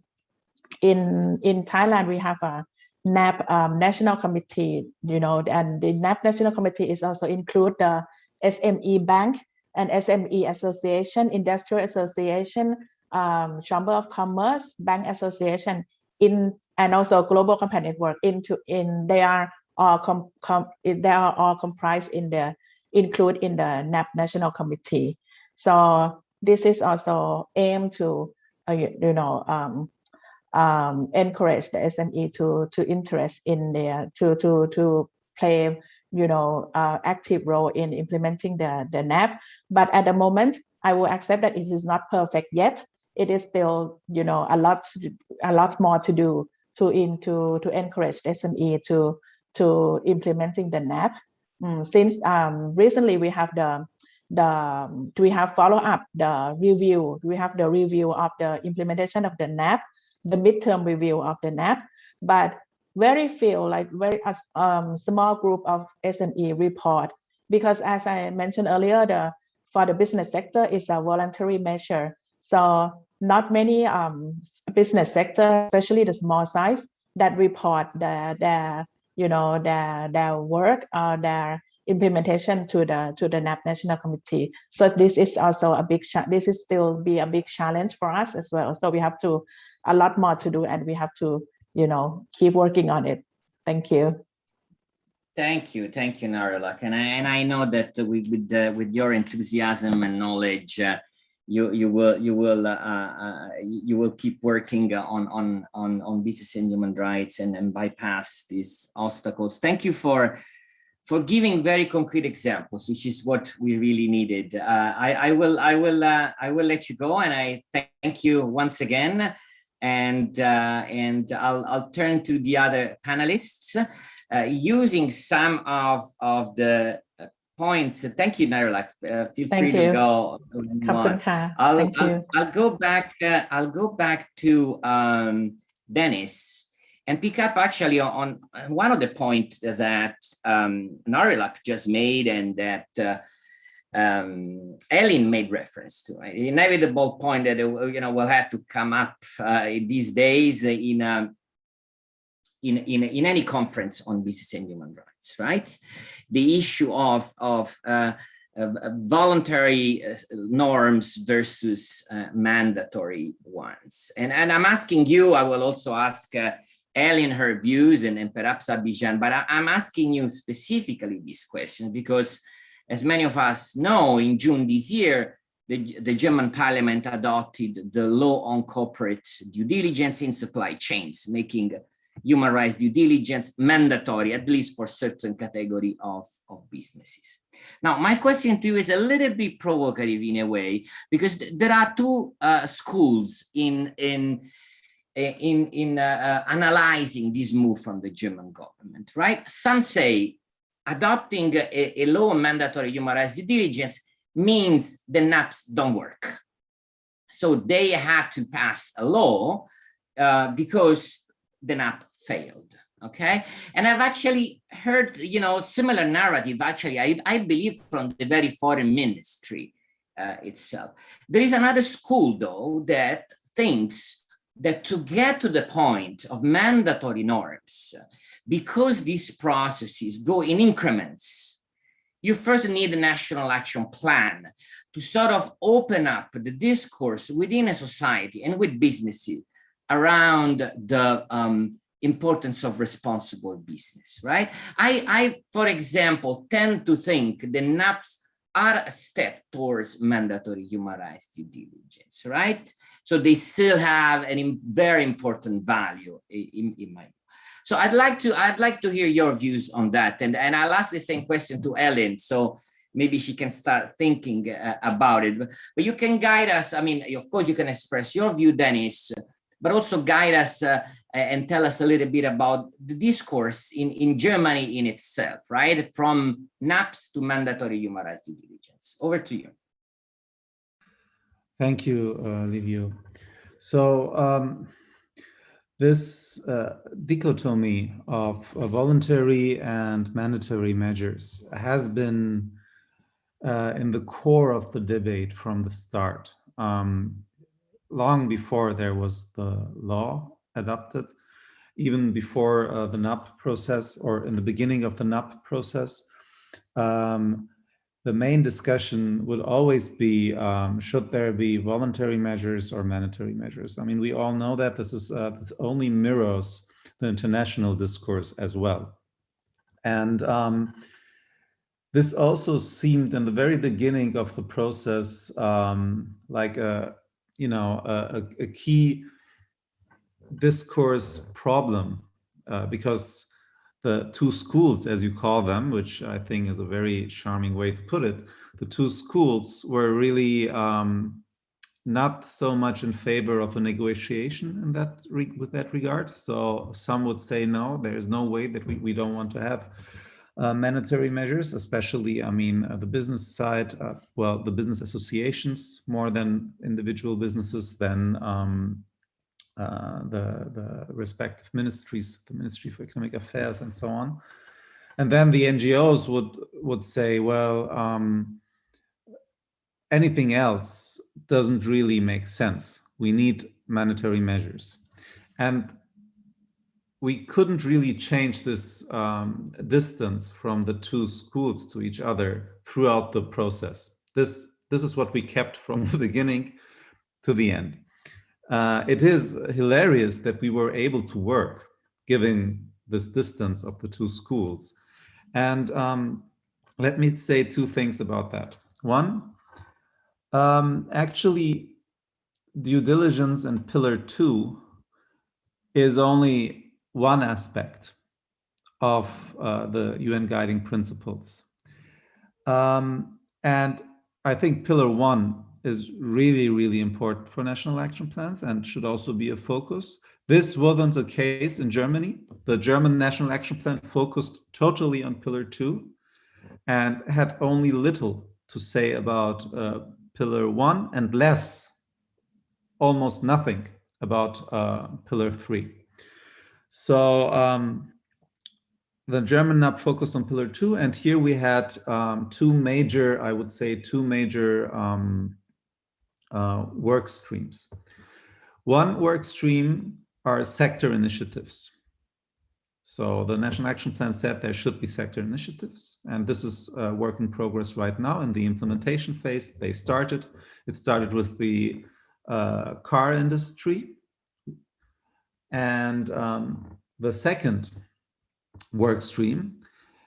in Thailand, we have a NAP national committee, and the NAP national committee is also include the SME Bank and SME Association, Industrial Association, Chamber of Commerce, Bank Association, and also Global Compact Network. They are all comprised include in the NAP National Committee. So this is also aimed to encourage the SME to interest in to play active role in implementing the NAP. But at the moment, I will accept that it is not perfect yet. It is still a lot more to do to encourage the SME to implementing the NAP. Since recently we have follow up the review. We have the review of the implementation of the NAP, the midterm review of the NAP, but very few, very small group of SME report, because as I mentioned earlier, for the business sector is a voluntary measure. So not many business sector, especially the small size, that report their work or their implementation to the NAP National Committee. So this is also a big this is still be a big challenge for us as well. So we have a lot more to do, and we have to keep working on it. Thank you. Thank you, Narulak, and I know that with your enthusiasm and knowledge, you will keep working on business and human rights and bypass these obstacles. Thank you for giving very concrete examples, which is what we really needed. I will let you go, and I thank you once again, and I'll turn to the other panelists. Using some of the points. Thank you, Narulak. Feel free to go. I'll go back. I'll go back to Dennis and pick up actually on one of the points that Narulak just made and that Ellen made reference to. An inevitable point that will have to come up these days in any conference on business and human rights, right? The issue of voluntary norms versus mandatory ones. And I'm asking you, I will also ask Ellen her views and perhaps Abhijan, but I'm asking you specifically this question because as many of us know, in June this year, the German parliament adopted the law on corporate due diligence in supply chains, making human rights due diligence mandatory, at least for certain category of businesses. Now, my question to you is a little bit provocative in a way, because there are two schools in analyzing this move from the German government, right? Some say adopting a law on mandatory human rights due diligence means the NAPs don't work. So they had to pass a law because the NAP failed, okay? And I've actually heard, similar narrative, actually, I believe from the very foreign ministry itself. There is another school, though, that thinks that to get to the point of mandatory norms, because these processes go in increments, you first need a national action plan to sort of open up the discourse within a society and with businesses around the importance of responsible business, right? I, for example, tend to think the NAPs are a step towards mandatory human rights due diligence, right? So they still have a very important value in my view. So I'd like to hear your views on that, and I'll ask the same question to Ellen, so maybe she can start thinking about it. But you can guide us. I mean, of course, you can express your view, Dennis, but also guide us and tell us a little bit about the discourse in Germany in itself, right? From NAPs to mandatory human rights due diligence. Over to you. Thank you, Livio. So this dichotomy of voluntary and mandatory measures has been in the core of the debate from the start. Long before there was the law adopted, even before the NAP process, or in the beginning of the NAP process, the main discussion would always be, should there be voluntary measures or mandatory measures? I mean, we all know that this only mirrors the international discourse as well. And this also seemed in the very beginning of the process like a key discourse problem, because the two schools, as you call them, which I think is a very charming way to put it, the two schools were really not so much in favor of a negotiation in that with that regard. So some would say, no, there is no way that we don't want to have mandatory measures, especially, I mean, the business side, well, the business associations more than individual businesses, then the respective ministries, the Ministry for Economic Affairs and so on. And then the NGOs would say, well, anything else doesn't really make sense. We need mandatory measures. And we couldn't really change this distance from the two schools to each other throughout the process. This is what we kept from the beginning to the end. It is hilarious that we were able to work given this distance of the two schools. And let me say two things about that. One, actually, due diligence and Pillar 2 is only one aspect of the UN guiding principles. And I think Pillar 1 is really, really important for national action plans and should also be a focus. This wasn't the case in Germany. The German National Action Plan focused totally on Pillar 2 and had only little to say about Pillar 1 and less, almost nothing about Pillar 3. So the German NAP focused on Pillar 2, and here we had two major, I would say, work streams. One work stream are sector initiatives. So the National Action Plan said there should be sector initiatives, and this is work in progress right now in the implementation phase. It started with the car industry, and the second work stream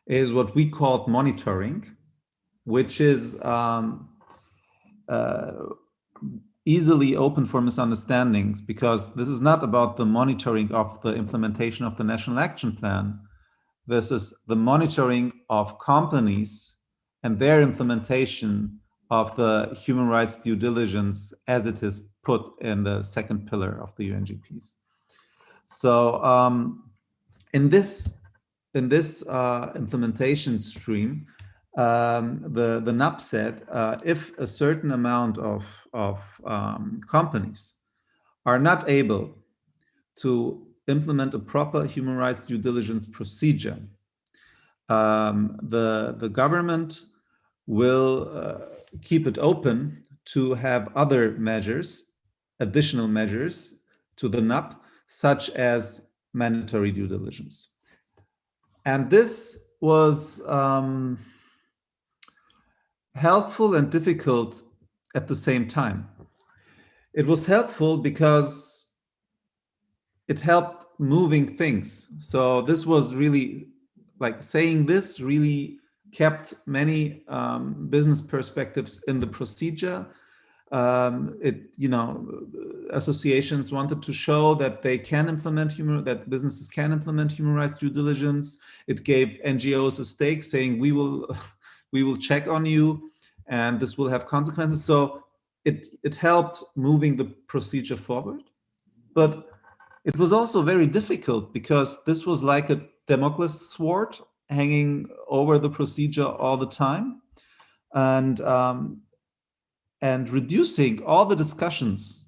is what we called monitoring, which is easily open for misunderstandings, because this is not about the monitoring of the implementation of the National Action Plan. This is the monitoring of companies and their implementation of the human rights due diligence as it is put in the second pillar of the UNGPs. So in this implementation stream, the NAP said if a certain amount of companies are not able to implement a proper human rights due diligence procedure, the government will keep it open to have other measures, additional measures to the NAP, such as mandatory due diligence. And this was helpful and difficult at the same time. It was helpful because it helped moving things. So this was really, like, saying this really kept many business perspectives in the procedure. Associations wanted to show that they can implement that businesses can implement human rights due diligence. It gave NGOs a stake, saying we will check on you, and this will have consequences. So it helped moving the procedure forward. But it was also very difficult because this was like a Damocles sword hanging over the procedure all the time, and reducing all the discussions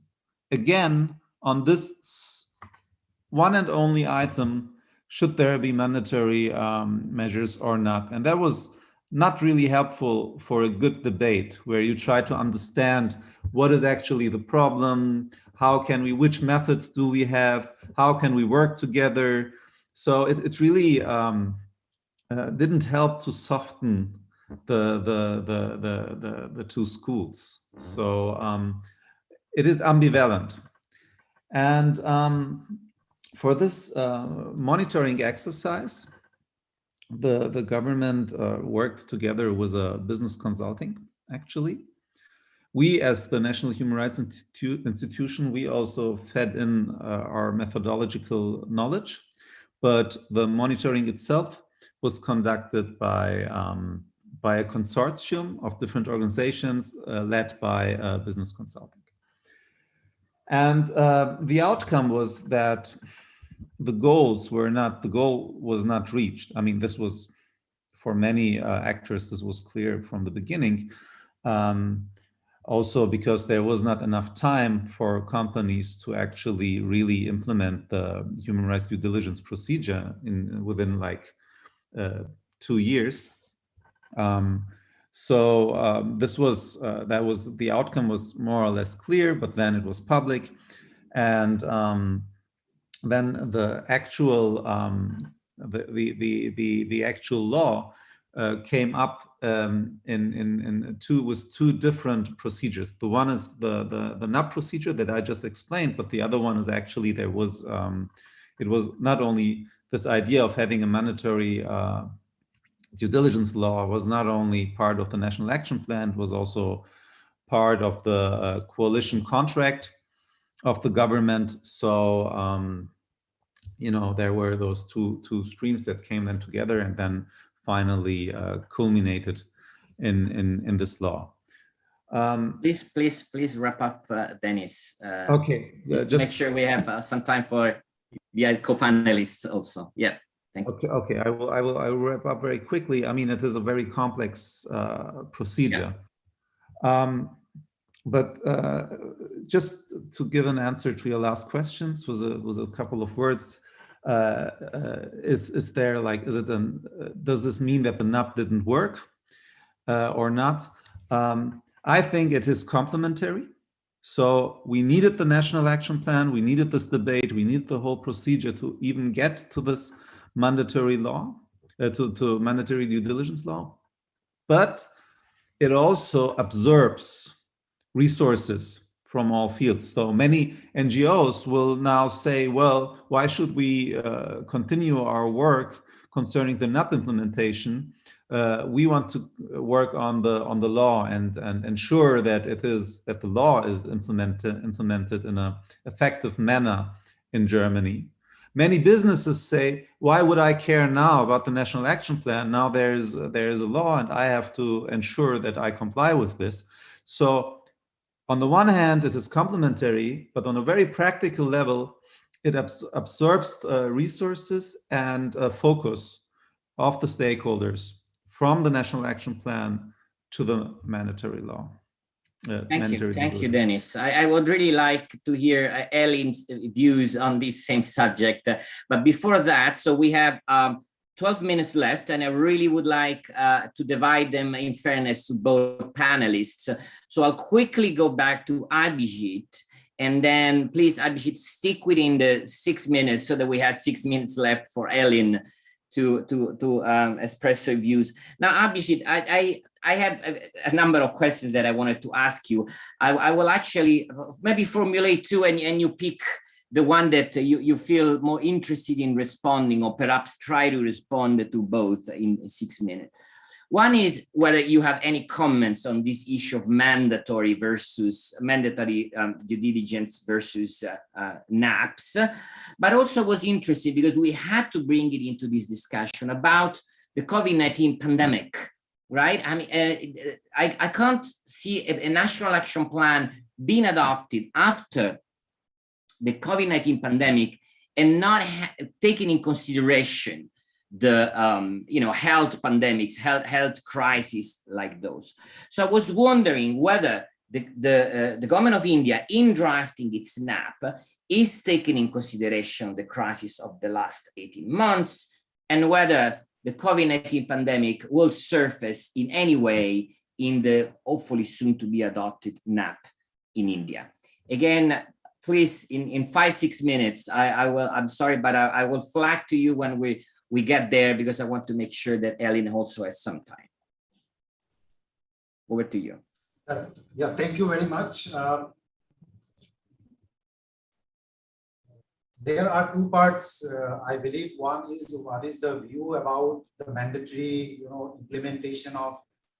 again on this one and only item: should there be mandatory measures or not? And that was not really helpful for a good debate where you try to understand what is actually the problem, which methods do we have, how can we work together. So it really didn't help to soften the two schools. So it is ambivalent. And for this monitoring exercise, the government worked together with a business consulting, actually. We, as the National Human Rights Institution, we also fed in our methodological knowledge, but the monitoring itself was conducted by a consortium of different organizations led by business consulting. And the outcome was that the goal was not reached. I mean, this was, for many actors, this was clear from the beginning. Also because there was not enough time for companies to actually really implement the human rights due diligence procedure within like 2 years. This was the outcome was more or less clear, but then it was public, and then the actual the actual law came up with two different procedures. The one is the NAP procedure that I just explained, but the other one is actually it was not only this idea of having a mandatory due diligence law was not only part of the National Action Plan, it was also part of the coalition contract of the government. So, you know, there were those two streams that came then together and then finally culminated in this law. Please wrap up, Dennis. Okay, just make sure we have some time for the co-panelists also. Yeah, thank you. Okay. I will wrap up very quickly. I mean, it is a very complex procedure. Yeah. But just to give an answer to your last questions was a couple of words. Is there like, does this mean that the NAP didn't work or not? I think it is complementary. So we needed the National Action Plan, we needed this debate, we needed the whole procedure to even get to this mandatory law, to mandatory due diligence law. But it also absorbs resources from all fields. So many NGOs will now say, well, why should we continue our work concerning the NAP implementation? We want to work on the law and ensure that the law is implemented in an effective manner in Germany. Many businesses say, why would I care now about the National Action Plan? Now there is a law and I have to ensure that I comply with this. So on the one hand, it is complementary, but on a very practical level, it absorbs resources and focus of the stakeholders from the National Action Plan to the mandatory law. Thank you, Dennis. I would really like to hear Ellen's views on this same subject. But before that, so we have 12 minutes left, and I really would like to divide them in fairness to both panelists. So I'll quickly go back to Abhijit, and then please, Abhijit, stick within the 6 minutes so that we have 6 minutes left for Ellen to express her views. Now, Abhijit, I have a number of questions that I wanted to ask you. I will actually maybe formulate two, and you pick the one that you feel more interested in responding, or perhaps try to respond to both in 6 minutes. One is whether you have any comments on this issue of mandatory due diligence versus NAPs, but also was interested because we had to bring it into this discussion about the COVID-19 pandemic, right? I mean, I can't see a national action plan being adopted after the COVID-19 pandemic and not taking in consideration the health pandemics, health crises like those. So I was wondering whether the government of India, in drafting its NAP, is taking in consideration the crisis of the last 18 months, and whether the COVID-19 pandemic will surface in any way in the hopefully soon to be adopted NAP in India. Again, please, in 5-6 minutes, I'm sorry, but I will flag to you when we get there, because I want to make sure that Ellen also has some time. Over to you. Yeah, thank you very much. There are two parts, I believe. One is what is the view about the mandatory, implementation of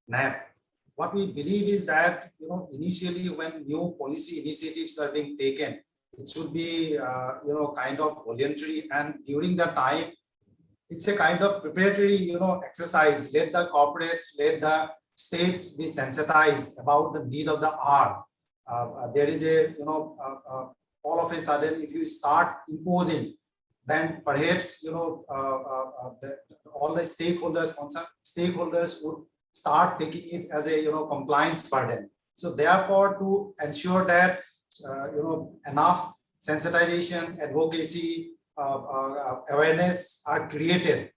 NAP. What we believe is that, initially when new policy initiatives are being taken, it should be, kind of voluntary, and during the time, it's a kind of preparatory, exercise. Let the corporates, let the states be sensitized about the need of the hour. There is a, all of a sudden, if you start imposing, then perhaps, all the stakeholders would start taking it as a, compliance burden. So therefore, to ensure that, enough sensitization, advocacy, awareness are created,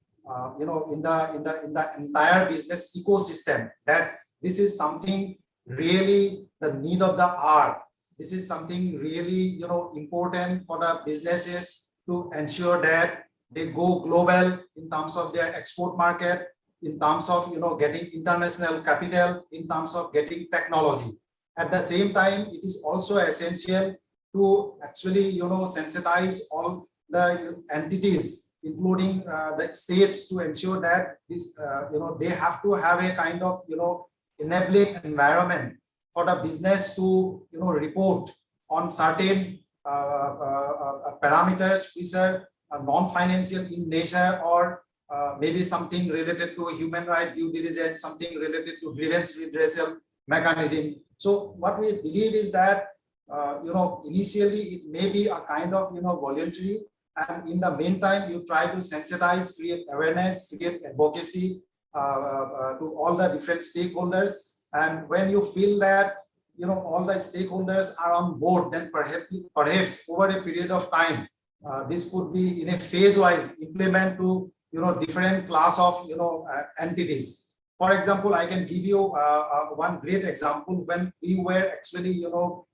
in the entire business ecosystem, that this is something really the need of the hour. This is something really, important for the businesses to ensure that they go global in terms of their export market, in terms of, getting international capital, in terms of getting technology. At the same time, it is also essential to actually, sensitize all the entities including the states, to ensure that this, they have to have a kind of, enabling environment for the business to, report on certain parameters which are non-financial in nature, or maybe something related to human right due diligence, something related to grievance redressal mechanism. So what we believe is that, initially it may be a kind of, voluntary, and in the meantime, you try to sensitize, create awareness, create advocacy to all the different stakeholders. And when you feel that, all the stakeholders are on board, then perhaps over a period of time, this could be in a phase-wise implement to, different class of, entities. For example, I can give you one great example. When we were actually,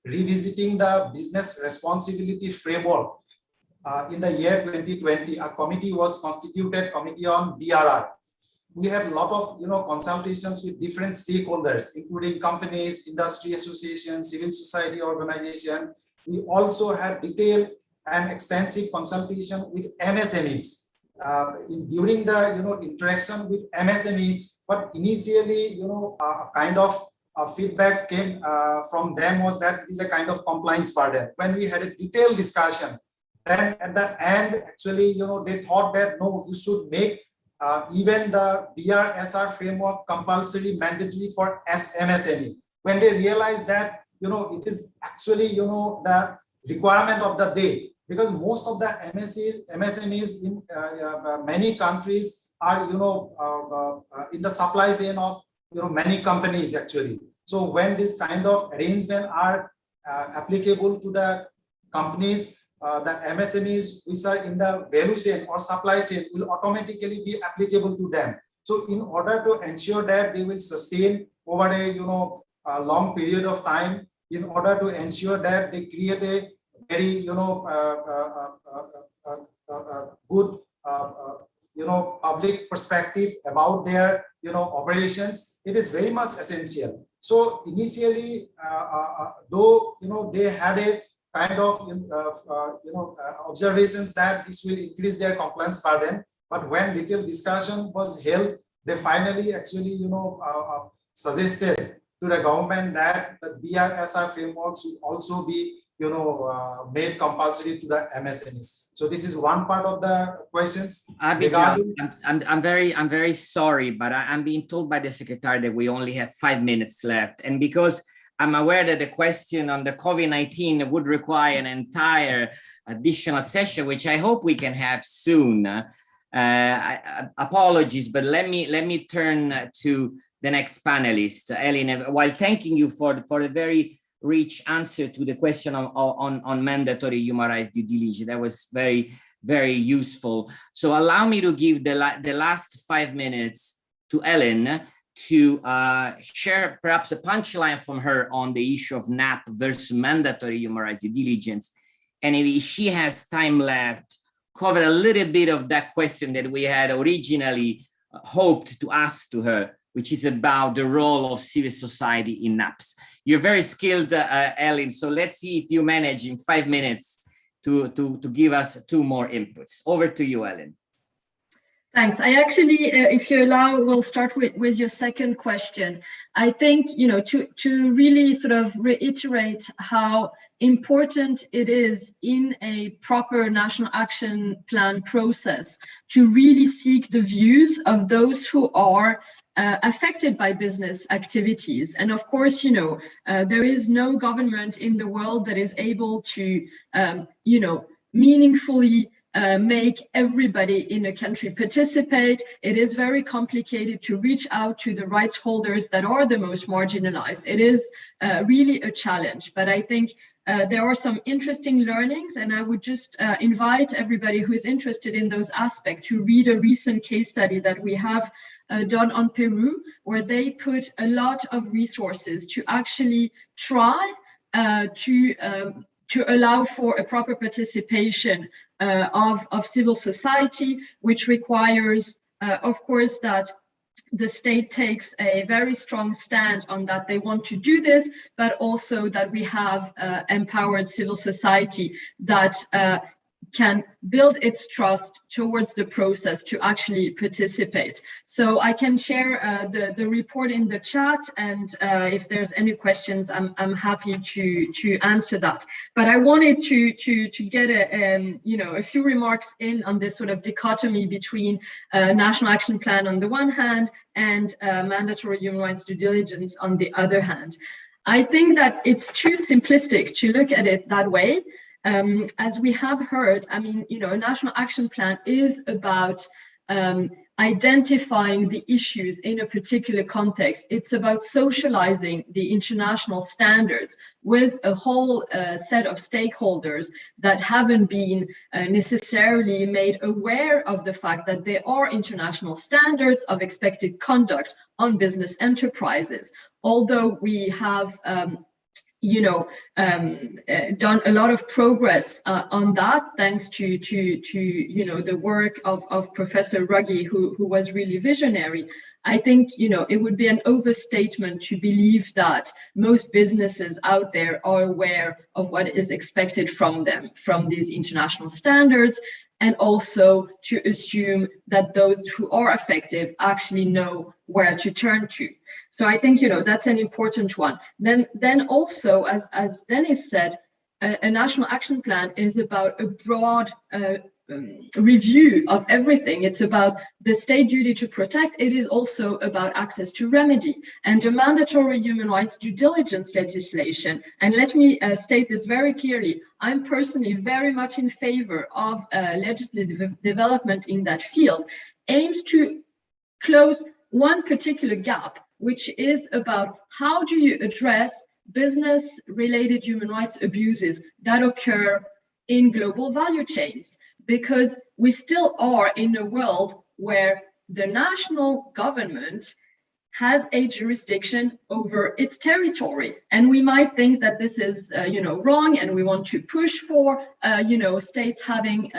revisiting the business responsibility framework in the year 2020, a committee was constituted, committee on BRR. We had a lot of, consultations with different stakeholders, including companies, industry associations, civil society organization. We also had detailed and extensive consultation with MSMEs. During the, interaction with MSMEs, but initially, a kind of feedback came from them was that it is a kind of compliance burden. When we had a detailed discussion, then at the end, actually, they thought that no, you should make even the BHRCon framework compulsory, mandatory for MSME. When they realized that, it is actually, the requirement of the day, because most of the MSMEs in many countries are, in the supply chain of, many companies actually. So when this kind of arrangement are applicable to the companies, the MSMEs which are in the value chain or supply chain will automatically be applicable to them. So in order to ensure that they will sustain over a long period of time, in order to ensure that they create a very good public perspective about their operations, it is very much essential. So initially, though they had a kind of observations that this will increase their compliance burden, but when detailed discussion was held, they finally actually suggested to the government that the BHRCon framework should also be made compulsory to the MSMEs. So this is one part of the questions. I'm very sorry, but I'm being told by the secretary that we only have 5 minutes left, and because I'm aware that the question on the COVID-19 would require an entire additional session, which I hope we can have soon. Apologies, but let me turn to the next panelist, Ellen. While thanking you for a very rich answer to the question on mandatory human rights due diligence, that was very, very useful. So allow me to give the last 5 minutes to Ellen to share perhaps a punchline from her on the issue of NAP versus mandatory human rights due diligence. And if she has time left, cover a little bit of that question that we had originally hoped to ask to her, which is about the role of civil society in NAPs. You're very skilled, Ellen, so let's see if you manage in 5 minutes to give us 2 more inputs. Over to you, Ellen. Thanks. I actually, if you allow, we'll start with your second question. I think, to really sort of reiterate how important it is in a proper national action plan process to really seek the views of those who are affected by business activities. And of course, there is no government in the world that is able to, meaningfully make everybody in a country participate. It is very complicated to reach out to the rights holders that are the most marginalized. It is really a challenge, but I think there are some interesting learnings, and I would just invite everybody who is interested in those aspects to read a recent case study that we have done on Peru, where they put a lot of resources to actually try to allow for a proper participation of civil society, which requires, of course, that the state takes a very strong stand on that they want to do this, but also that we have empowered civil society that can build its trust towards the process to actually participate. So I can share the report in the chat, and if there's any questions, I'm happy to answer that. But I wanted to get a few remarks in on this sort of dichotomy between national action plan on the one hand and mandatory human rights due diligence on the other hand. I think that it's too simplistic to look at it that way. As we have heard, I mean, a national action plan is about identifying the issues in a particular context. It's about socializing the international standards with a whole set of stakeholders that haven't been necessarily made aware of the fact that there are international standards of expected conduct on business enterprises. Although we have done a lot of progress on that, thanks to the work of Professor Ruggie, who was really visionary. I think it would be an overstatement to believe that most businesses out there are aware of what is expected from them from these international standards, and also to assume that those who are effective actually know where to turn to. So I think that's an important one. Then also, as Dennis said, a national action plan is about a broad review of everything. It's about the state duty to protect. It is also about access to remedy and the mandatory human rights due diligence legislation. And let me state this very clearly. I'm personally very much in favor of legislative development in that field, aims to close one particular gap, which is about how do you address business-related human rights abuses that occur in global value chains. Because we still are in a world where the national government has a jurisdiction over its territory. And we might think that this is, wrong, and we want to push for, states having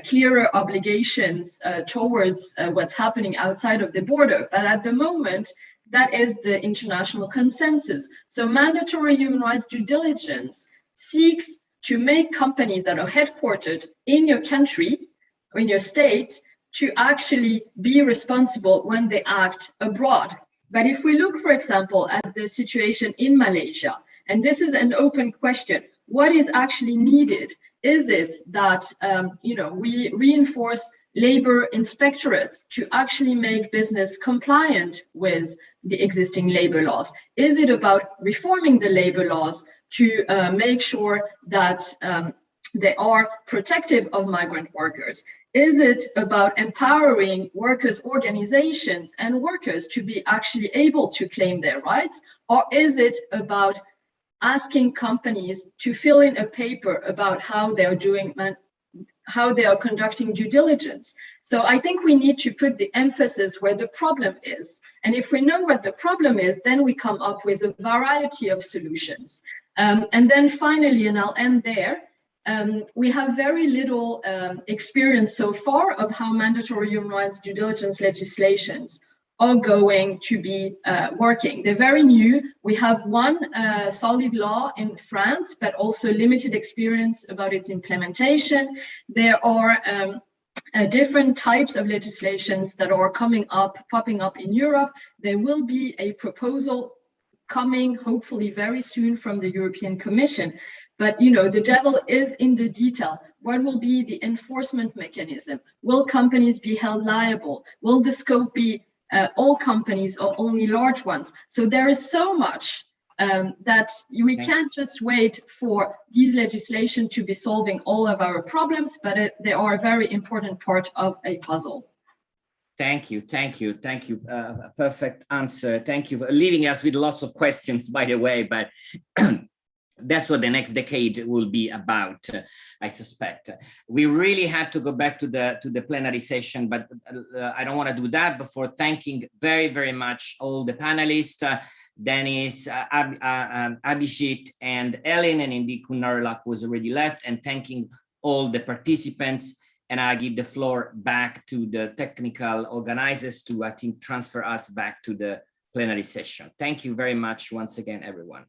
clearer obligations towards what's happening outside of the border. But at the moment, that is the international consensus. So mandatory human rights due diligence seeks to make companies that are headquartered in your country or in your state to actually be responsible when they act abroad. But if we look, for example, at the situation in Malaysia, and this is an open question, what is actually needed? Is it that we reinforce labor inspectorates to actually make business compliant with the existing labor laws? Is it about reforming the labor laws to make sure that they are protective of migrant workers? Is it about empowering workers' organizations and workers to be actually able to claim their rights? Or is it about asking companies to fill in a paper about how they are conducting due diligence? So I think we need to put the emphasis where the problem is. And if we know what the problem is, then we come up with a variety of solutions. And then finally, and I'll end there, we have very little experience so far of how mandatory human rights due diligence legislations are going to be working. They're very new. We have one solid law in France, but also limited experience about its implementation. There are different types of legislations that are popping up in Europe. There will be a proposal coming hopefully very soon from the European Commission. But the devil is in the detail. What will be the enforcement mechanism? Will companies be held liable? Will the scope be all companies or only large ones? So there is so much that we can't just wait for these legislation to be solving all of our problems, but they are a very important part of a puzzle. Thank you. Perfect answer. Thank you for leaving us with lots of questions, by the way, but that's what the next decade will be about, I suspect. We really had to go back to the plenary session, but I don't want to do that before thanking very, very much all the panelists, Dennis, Abhishek, and Ellen, and indeed Kunarlak was already left, and thanking all the participants. And I give the floor back to the technical organizers to, I think, transfer us back to the plenary session. Thank you very much once again, everyone.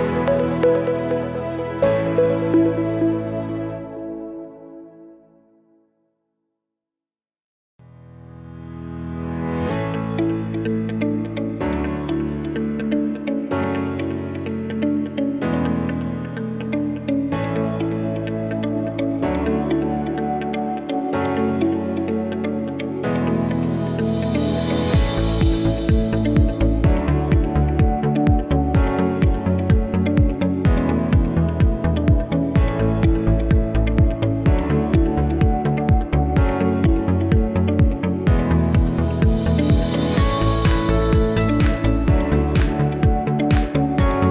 you.